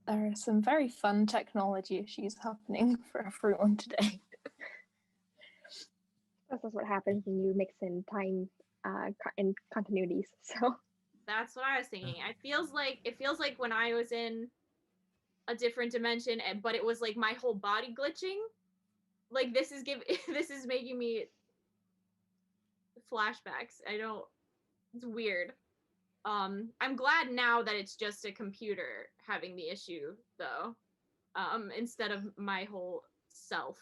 There are some very fun technology issues happening for everyone today. That's what happens when you mix in time and continuities. So That's what I was thinking. It feels like when I was in a different dimension, but it was like my whole body glitching. Like this is this is making me flashbacks. It's weird. I'm glad now that it's just a computer having the issue though. Instead of my whole self.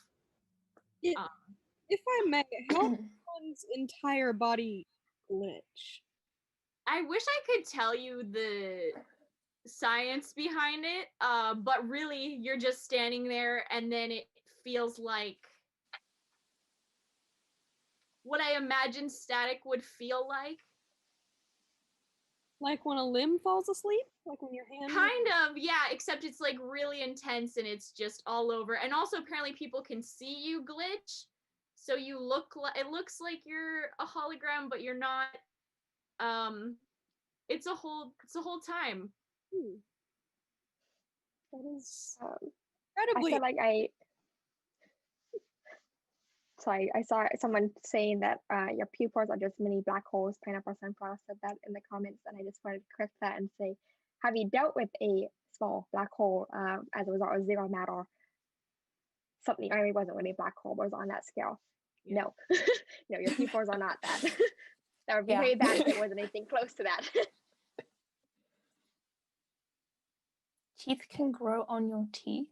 If I may, how one's entire body glitch? I wish I could tell you the science behind it, but really you're just standing there and then it feels like what I imagine static would feel like. Like when a limb falls asleep? Like when your hand... Kind of, yeah, except it's like really intense and it's just all over. And also apparently people can see you glitch. So you look like, it looks like you're a hologram, but you're not. It's a whole time. That is I incredibly... feel like I saw someone saying that your pupils are just mini black holes. Pineapple Sunflower said that in the comments, and I just wanted to correct that and say, have you dealt with a small black hole as a result of zero matter? Something, I mean, it wasn't really a black hole, but it was on that scale. Yeah. No, no, your pupils are not that. That would be very bad if it wasn't anything close to that. Teeth can grow on your teeth.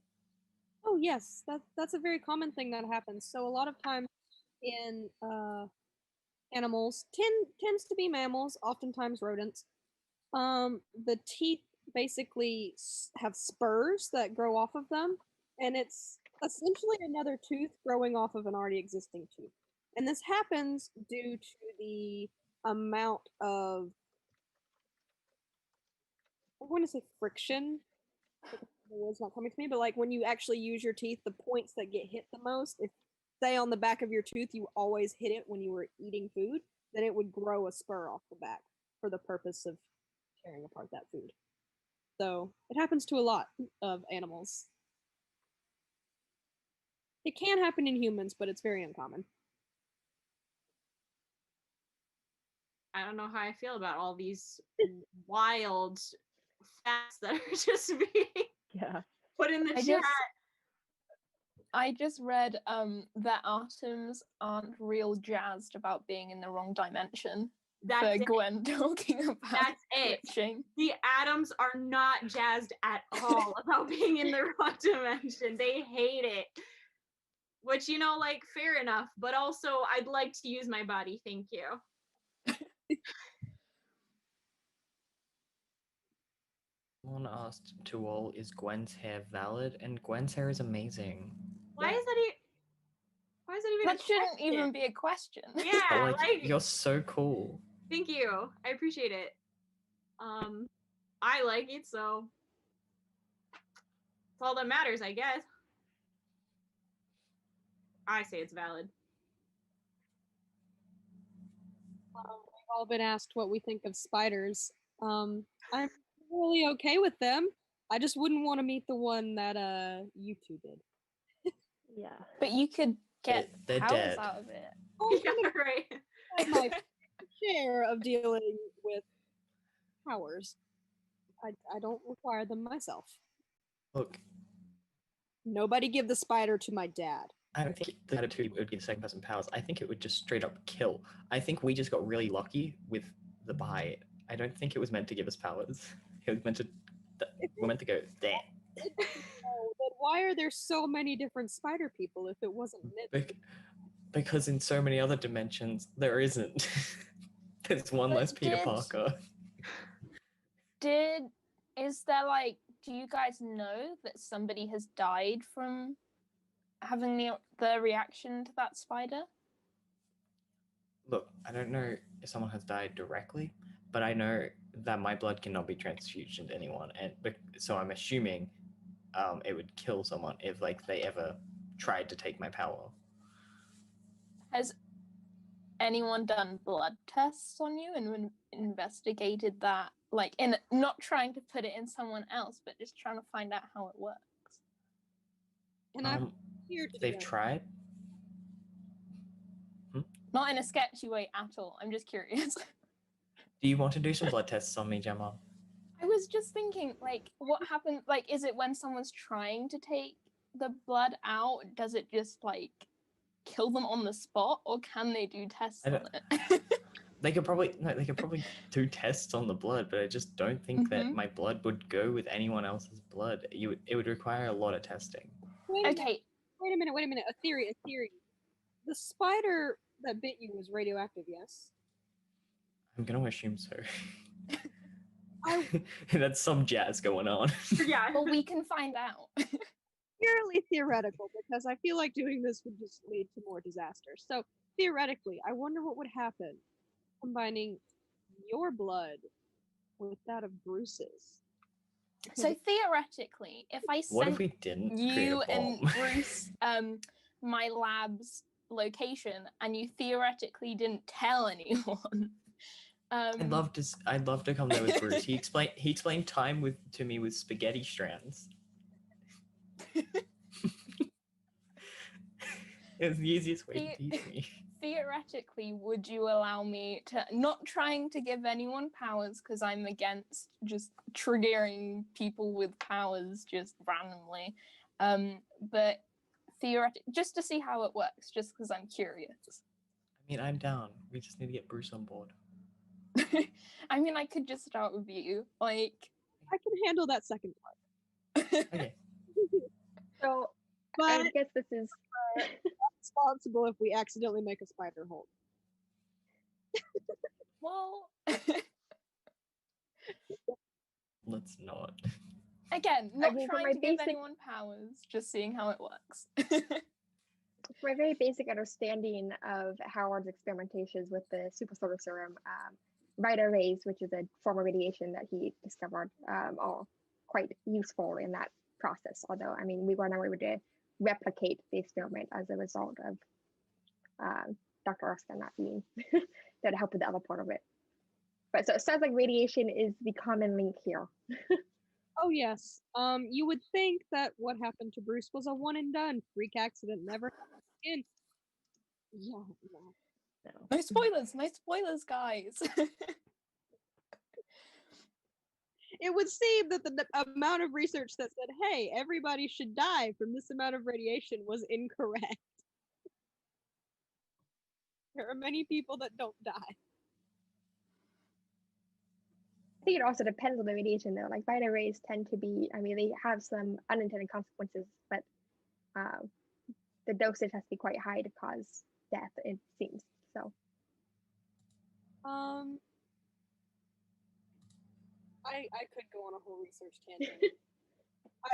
Oh yes, that's a very common thing that happens. So a lot of times in animals, tends to be mammals, oftentimes rodents. The teeth basically have spurs that grow off of them, and it's essentially another tooth growing off of an already existing tooth. And this happens due to the amount of, I want to say friction. The word's not coming to me, but like when you actually use your teeth, the points that get hit the most, if say on the back of your tooth you always hit it when you were eating food, then it would grow a spur off the back for the purpose of tearing apart that food. So it happens to a lot of animals. It can happen in humans, but it's very uncommon. I don't know how I feel about all these wild facts that are just being put in the chat. I just read that atoms aren't real jazzed about being in the wrong dimension. That's for Gwen talking about That's it. glitching. The atoms are not jazzed at all about being in the wrong dimension. They hate it. Which, you know, like, fair enough. But also, I'd like to use my body. Thank you. Someone asked to all, is Gwen's hair valid? And Gwen's hair is amazing. Why is that even That shouldn't even be a question. Yeah, like you're so cool. Thank you. I appreciate it. I like it, so it's all that matters, I guess. I say it's valid. We've all been asked what we think of spiders. I'm really okay with them. I just wouldn't want to meet the one that you two did. Yeah. But you could get they're powers dead. out of it. Oh, yeah, right. My share of dealing with powers. I don't require them myself. Look. Nobody give the spider to my dad. I don't think the attitude would give the second person powers. I think it would just straight up kill. I think we just got really lucky with the bite. I don't think it was meant to give us powers. It was meant to We're meant to go there. Oh, then why are there so many different spider people if it wasn't meant? Because in so many other dimensions, there isn't. There's one But less Peter Parker. Is there like, do you guys know that somebody has died from having the reaction to that spider? Look, I don't know if someone has died directly, but I know that my blood cannot be transfused into anyone, and so I'm assuming it would kill someone if like they ever tried to take my power. Has anyone done blood tests on you and investigated that? Like, in not trying to put it in someone else, but just trying to find out how it works. And I'm here to They've tried. Not in a sketchy way at all. I'm just curious. Do you want to do some blood tests on me, Gemma? I was just thinking, like, what happened? Like, is it when someone's trying to take the blood out? Does it just like kill them on the spot, or can they do tests on it? They could probably do tests on the blood, but I just don't think that my blood would go with anyone else's blood. It would require a lot of testing. Wait a minute. A theory. The spider that bit you was radioactive, yes? I'm gonna assume so. That's some jazz going on. Yeah. Well, we can find out. Purely theoretical, because I feel like doing this would just lead to more disasters. So theoretically, I wonder what would happen combining your blood with that of Bruce's. So theoretically, if I What if sent we didn't you create a and bomb? Bruce my lab's location, and you theoretically didn't tell anyone, I'd love to come there with Bruce. He explained time to me with spaghetti strands. It was the easiest way to teach me. Theoretically, would you allow me to, not trying to give anyone powers because I'm against just triggering people with powers just randomly, but theoretically, just to see how it works, just because I'm curious. I mean, I'm down. We just need to get Bruce on board. I mean, I could just start with you. Like, I can handle that second part. Okay. So But I guess this is responsible if we accidentally make a spider hole. well, Let's not. again, not mean, for trying my to give basic- anyone powers, just seeing how it works. my very basic understanding of Howard's experimentations with the super solar serum, rivalries, which is a form of radiation that he discovered, are quite useful in that process. Although, I mean, we were not able to replicate the experiment as a result of Dr. Erskine not being there to help with the other part of it. But so it sounds like radiation is the common link here. Oh yes. You would think that what happened to Bruce was a one and done freak accident, never again. Yeah, no. No spoilers, guys. It would seem that the amount of research that said, "Hey, everybody should die from this amount of radiation," was incorrect. There are many people that don't die. I think it also depends on the radiation though. Like beta rays tend to be, I mean, they have some unintended consequences, but the dosage has to be quite high to cause death, it seems. So I could go on a whole research tangent.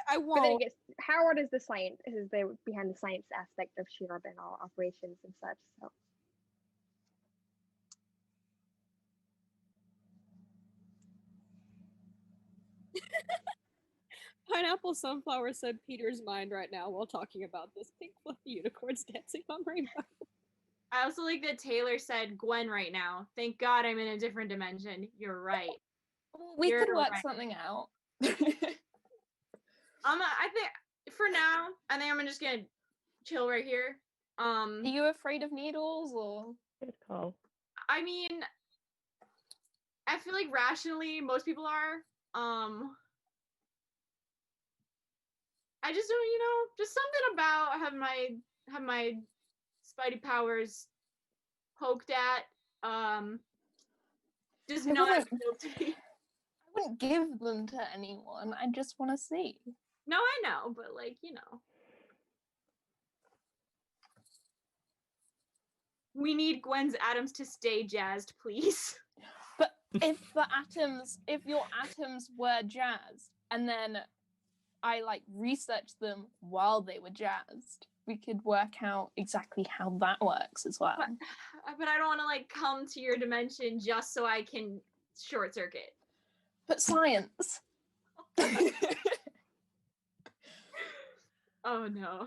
I but then won't. it gets, Howard is the science, is the behind the science aspect of Shield and all operations and such. So Pineapple Sunflower said Peter's mind right now while talking about this. Pink fluffy unicorns dancing on rainbow. I also like that Taylor said Gwen right now. Thank God I'm in a different dimension. You're right. We You're could work right. something out. I think for now, I think I'm just gonna chill right here. Are you afraid of needles, or? Good call. I mean, I feel like rationally most people are. I just don't, just something about have my Spidey powers poked at. Does I not wasn't- appeal to me. I wouldn't give them to anyone. I just want to see. No, I know, but like, we need Gwen's atoms to stay jazzed, please. But if your atoms were jazzed, and then I like researched them while they were jazzed, we could work out exactly how that works as well. But I don't want to like come to your dimension just so I can short circuit. But science. Oh no.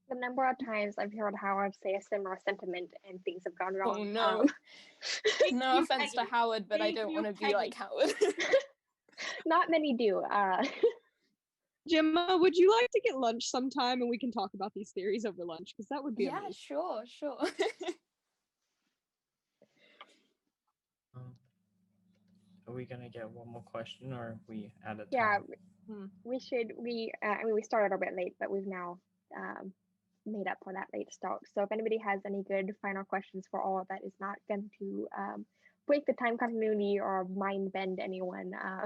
The number of times I've heard Howard say a similar sentiment and things have gone wrong. Oh no. No offense to Howard, but I Thank don't you, want to be Peggy. like Howard. Not many do. Gemma, would you like to get lunch sometime and we can talk about these theories over lunch? Because that would be Yeah, amazing. sure. Are we gonna get one more question, or are we out of time? Yeah, we should. I mean, we started a bit late, but we've now made up for that late start. So if anybody has any good final questions for all that is not going to break the time continuity or mind bend anyone, now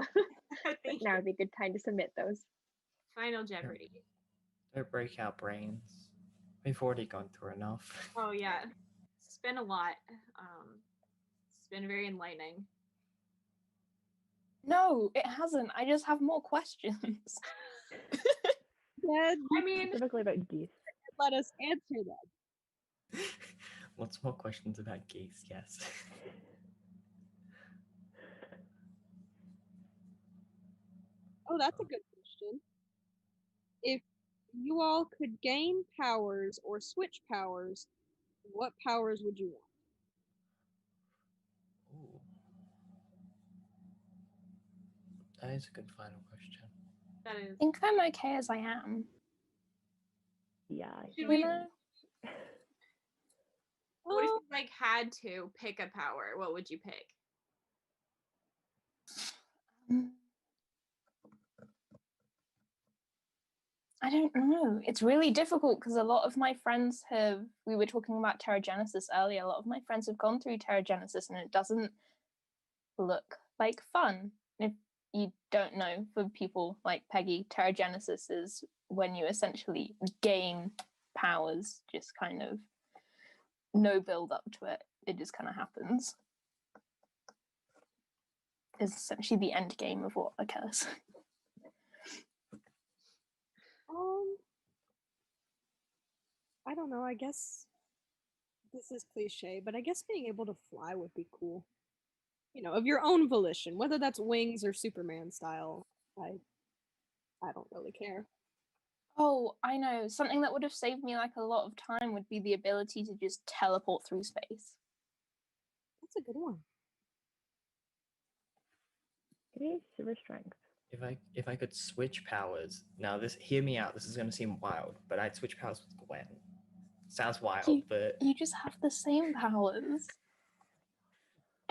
would be a good time to submit those. Final Jeopardy. Don't break our brains. We've already gone through enough. Oh yeah. It's been a lot. It's been very enlightening. No, it hasn't. I just have more questions. Yeah, I mean, Specifically about geese. let us answer them. Lots more questions about geese, yes. Oh, that's a good question. If you all could gain powers or switch powers, what powers would you want? Ooh. That is a good final question. that I is. think I'm okay as I am. Yeah. Should You we? know? What if you like had to pick a power? What would you pick? I don't know. It's really difficult because a lot of my friends we were talking about Terragenesis earlier, a lot of my friends have gone through Terragenesis and it doesn't look like fun. If you don't know, for people like Peggy, Terragenesis is when you essentially gain powers, just kind of no build up to it. It just kind of happens. Is essentially the end game of what occurs. I don't know. I guess this is cliche, but I guess being able to fly would be cool. You know, of your own volition, whether that's wings or Superman style. I don't really care. Oh, I know. Something that would have saved me like a lot of time would be the ability to just teleport through space. That's a good one. Okay, super strength. If I could switch powers, now hear me out. This is gonna seem wild, but I'd switch powers with Gwen. Sounds wild, but You just have the same powers.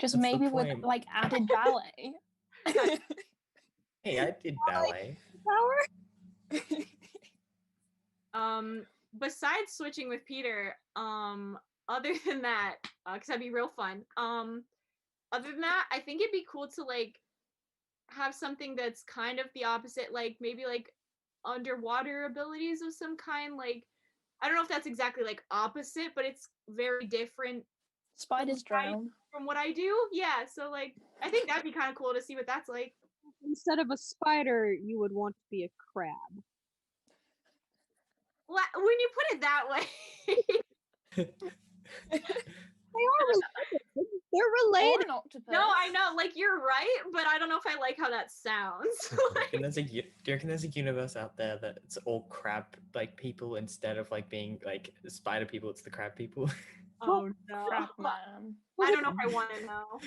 Just That's the maybe with point. like added ballet. hey, I did ballet. Besides switching with Peter, other than that, because that'd be real fun. Other than that, I think it'd be cool to like have something that's kind of the opposite, like maybe like underwater abilities of some kind. Like I don't know if that's exactly like opposite, but it's very different. Spiders drown. From what I do, yeah. So like, I think that'd be kind of cool to see what that's like. Instead of a spider, you would want to be a crab. When you put it that way. They are related. They're related. Or an octopus. No, I know, like you're right, but I don't know if I like how that sounds. Do you reckon there's a universe out there that it's all crab like people instead of like being like spider people? It's the crab people. Oh no, Crap, man. I don't know if I want to know.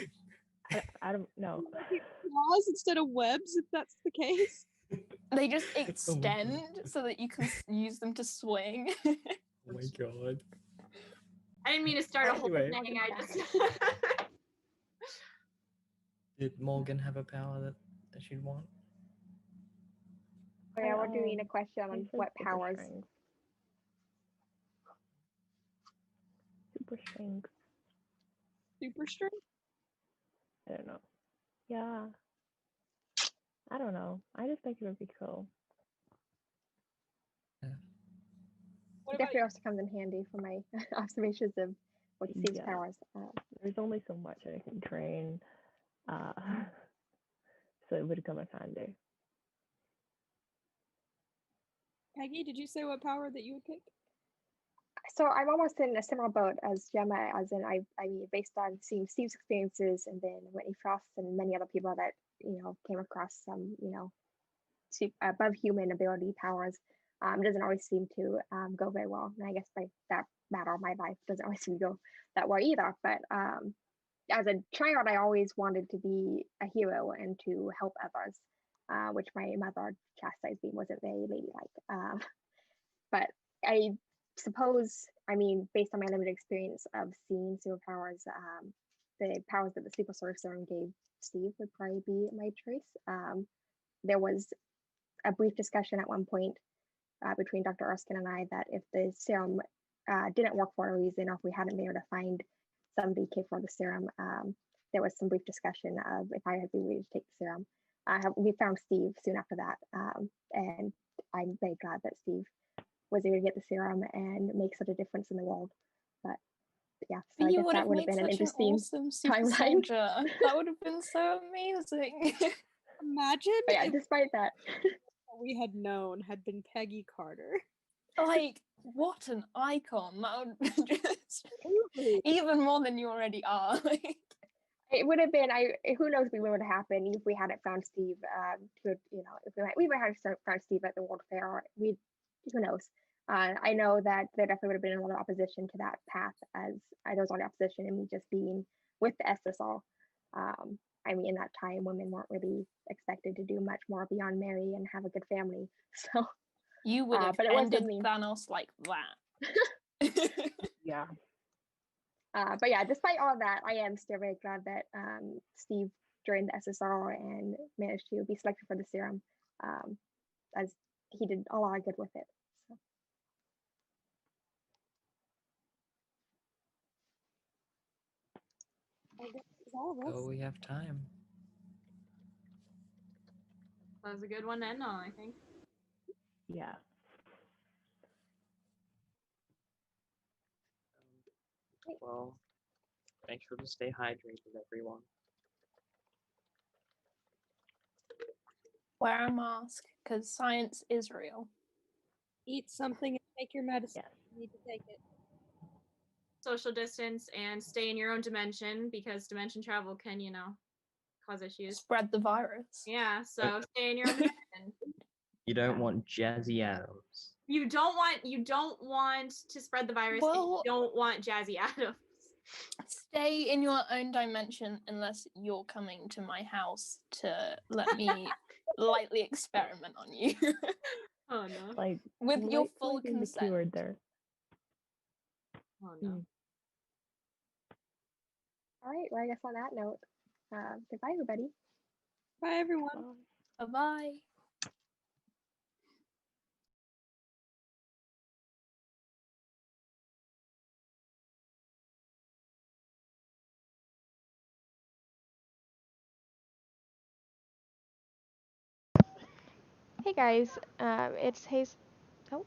I don't know. Claws instead of webs, if that's the case. They just Oh my extend God. so that you can use them to swing. Oh my god. I didn't mean to start a whole Anyway. thing. I just. Did Morgan have a power that she'd want? Oh, yeah, we're doing a question on He said what super powers. strength. Super strength. Super strength. I don't know. Yeah. I don't know. I just think it would be cool. What It about definitely also comes in handy for my observations of what Steve's Yeah. powers. There's only so much I can train, uh, so it would come in handy. Peggy? Did you say what power that you would pick? So I'm almost in a similar boat as Gemma, as in I mean, based on seeing Steve's experiences and then Whitney Frost and many other people that came across some above human ability powers. Doesn't always seem to go very well, and I guess by that matter, my life doesn't always seem to go that way either. But as a child, I always wanted to be a hero and to help others, which my mother chastised me wasn't very ladylike. But I suppose, I mean, based on my limited experience of seeing superpowers, the powers that the Super Soldier Serum gave Steve would probably be my choice. There was a brief discussion at one point between Dr. Erskine and I that if the serum didn't work for a reason, or if we hadn't been able to find somebody capable of the serum, there was some brief discussion of if I had been ready to take the serum. We found Steve soon after that, and I'm very glad that Steve was able to get the serum and make such a difference in the world. But yeah, so I guess that would have been an interesting awesome super timeline. soldier. That would have been so amazing. Imagine But yeah, if despite that, what we had known had been Peggy Carter. Like, what an icon! That would just even more than you already are. Like, it would have been. Who knows what would have happened if we hadn't found Steve. If we would have found Steve at the World Fair, who knows. I know that there definitely would have been a lot of opposition to that path, as there was a lot of opposition in me just being with the SSR. I mean, in that time, women weren't really expected to do much more beyond marry and have a good family. So you would have but it was ended something. Thanos like that. Yeah. But yeah, despite all that, I am still very glad that Steve joined the SSR and managed to be selected for the serum, as he did a lot of good with it. So. Oh, we have time. That was a good one to end on, I think. Yeah. Well, make sure to stay hydrated, everyone. Wear a mask, because science is real. Eat something and take your medicine. Yes. You need to take it. Social distance and stay in your own dimension, because dimension travel can, cause issues. Spread the virus. Yeah, so stay in your own dimension. You don't want Jazzy Adams. You don't want to spread the virus. And you don't want Jazzy Adams. Stay in your own dimension unless you're coming to my house to let me lightly experiment on you. Oh no. With your full lightly being the consent. keyword there. Oh no. All right. Well, I guess on that note, goodbye, everybody. Bye, everyone. Bye-bye. Hey guys, it's Hayes. Oh.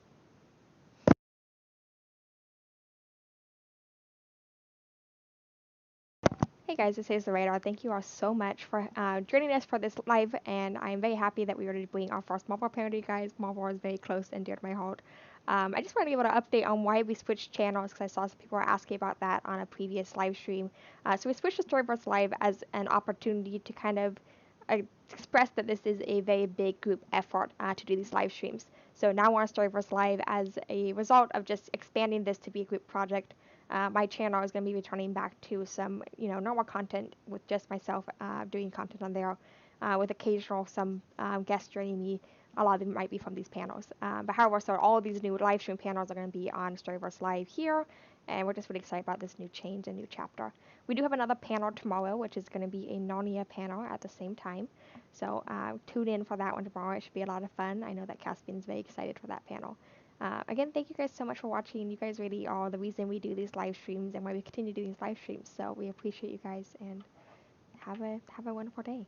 Hey guys, it's Hayes the Radar. Thank you all so much for joining us for this live, and I'm very happy that we were doing our first Marvel panel to you guys. Marvel is very close and dear to my heart. I just want to give an update on why we switched channels, because I saw some people were asking about that on a previous live stream. So we switched to Storyverse Live as an opportunity to kind of express that this is a very big group effort to do these live streams. So now we're on Storyverse Live as a result of just expanding this to be a group project. My channel is going to be returning back to some, normal content with just myself doing content on there, with occasional some guests joining me. A lot of them might be from these panels. But however, so all of these new live stream panels are going to be on Storyverse Live here, and we're just really excited about this new change and new chapter. We do have another panel tomorrow, which is going to be a Narnia panel at the same time. So tune in for that one tomorrow. It should be a lot of fun. I know that Caspian's very excited for that panel. Again, thank you guys so much for watching. You guys really are the reason we do these live streams and why we continue doing these live streams. So we appreciate you guys, and have a wonderful day.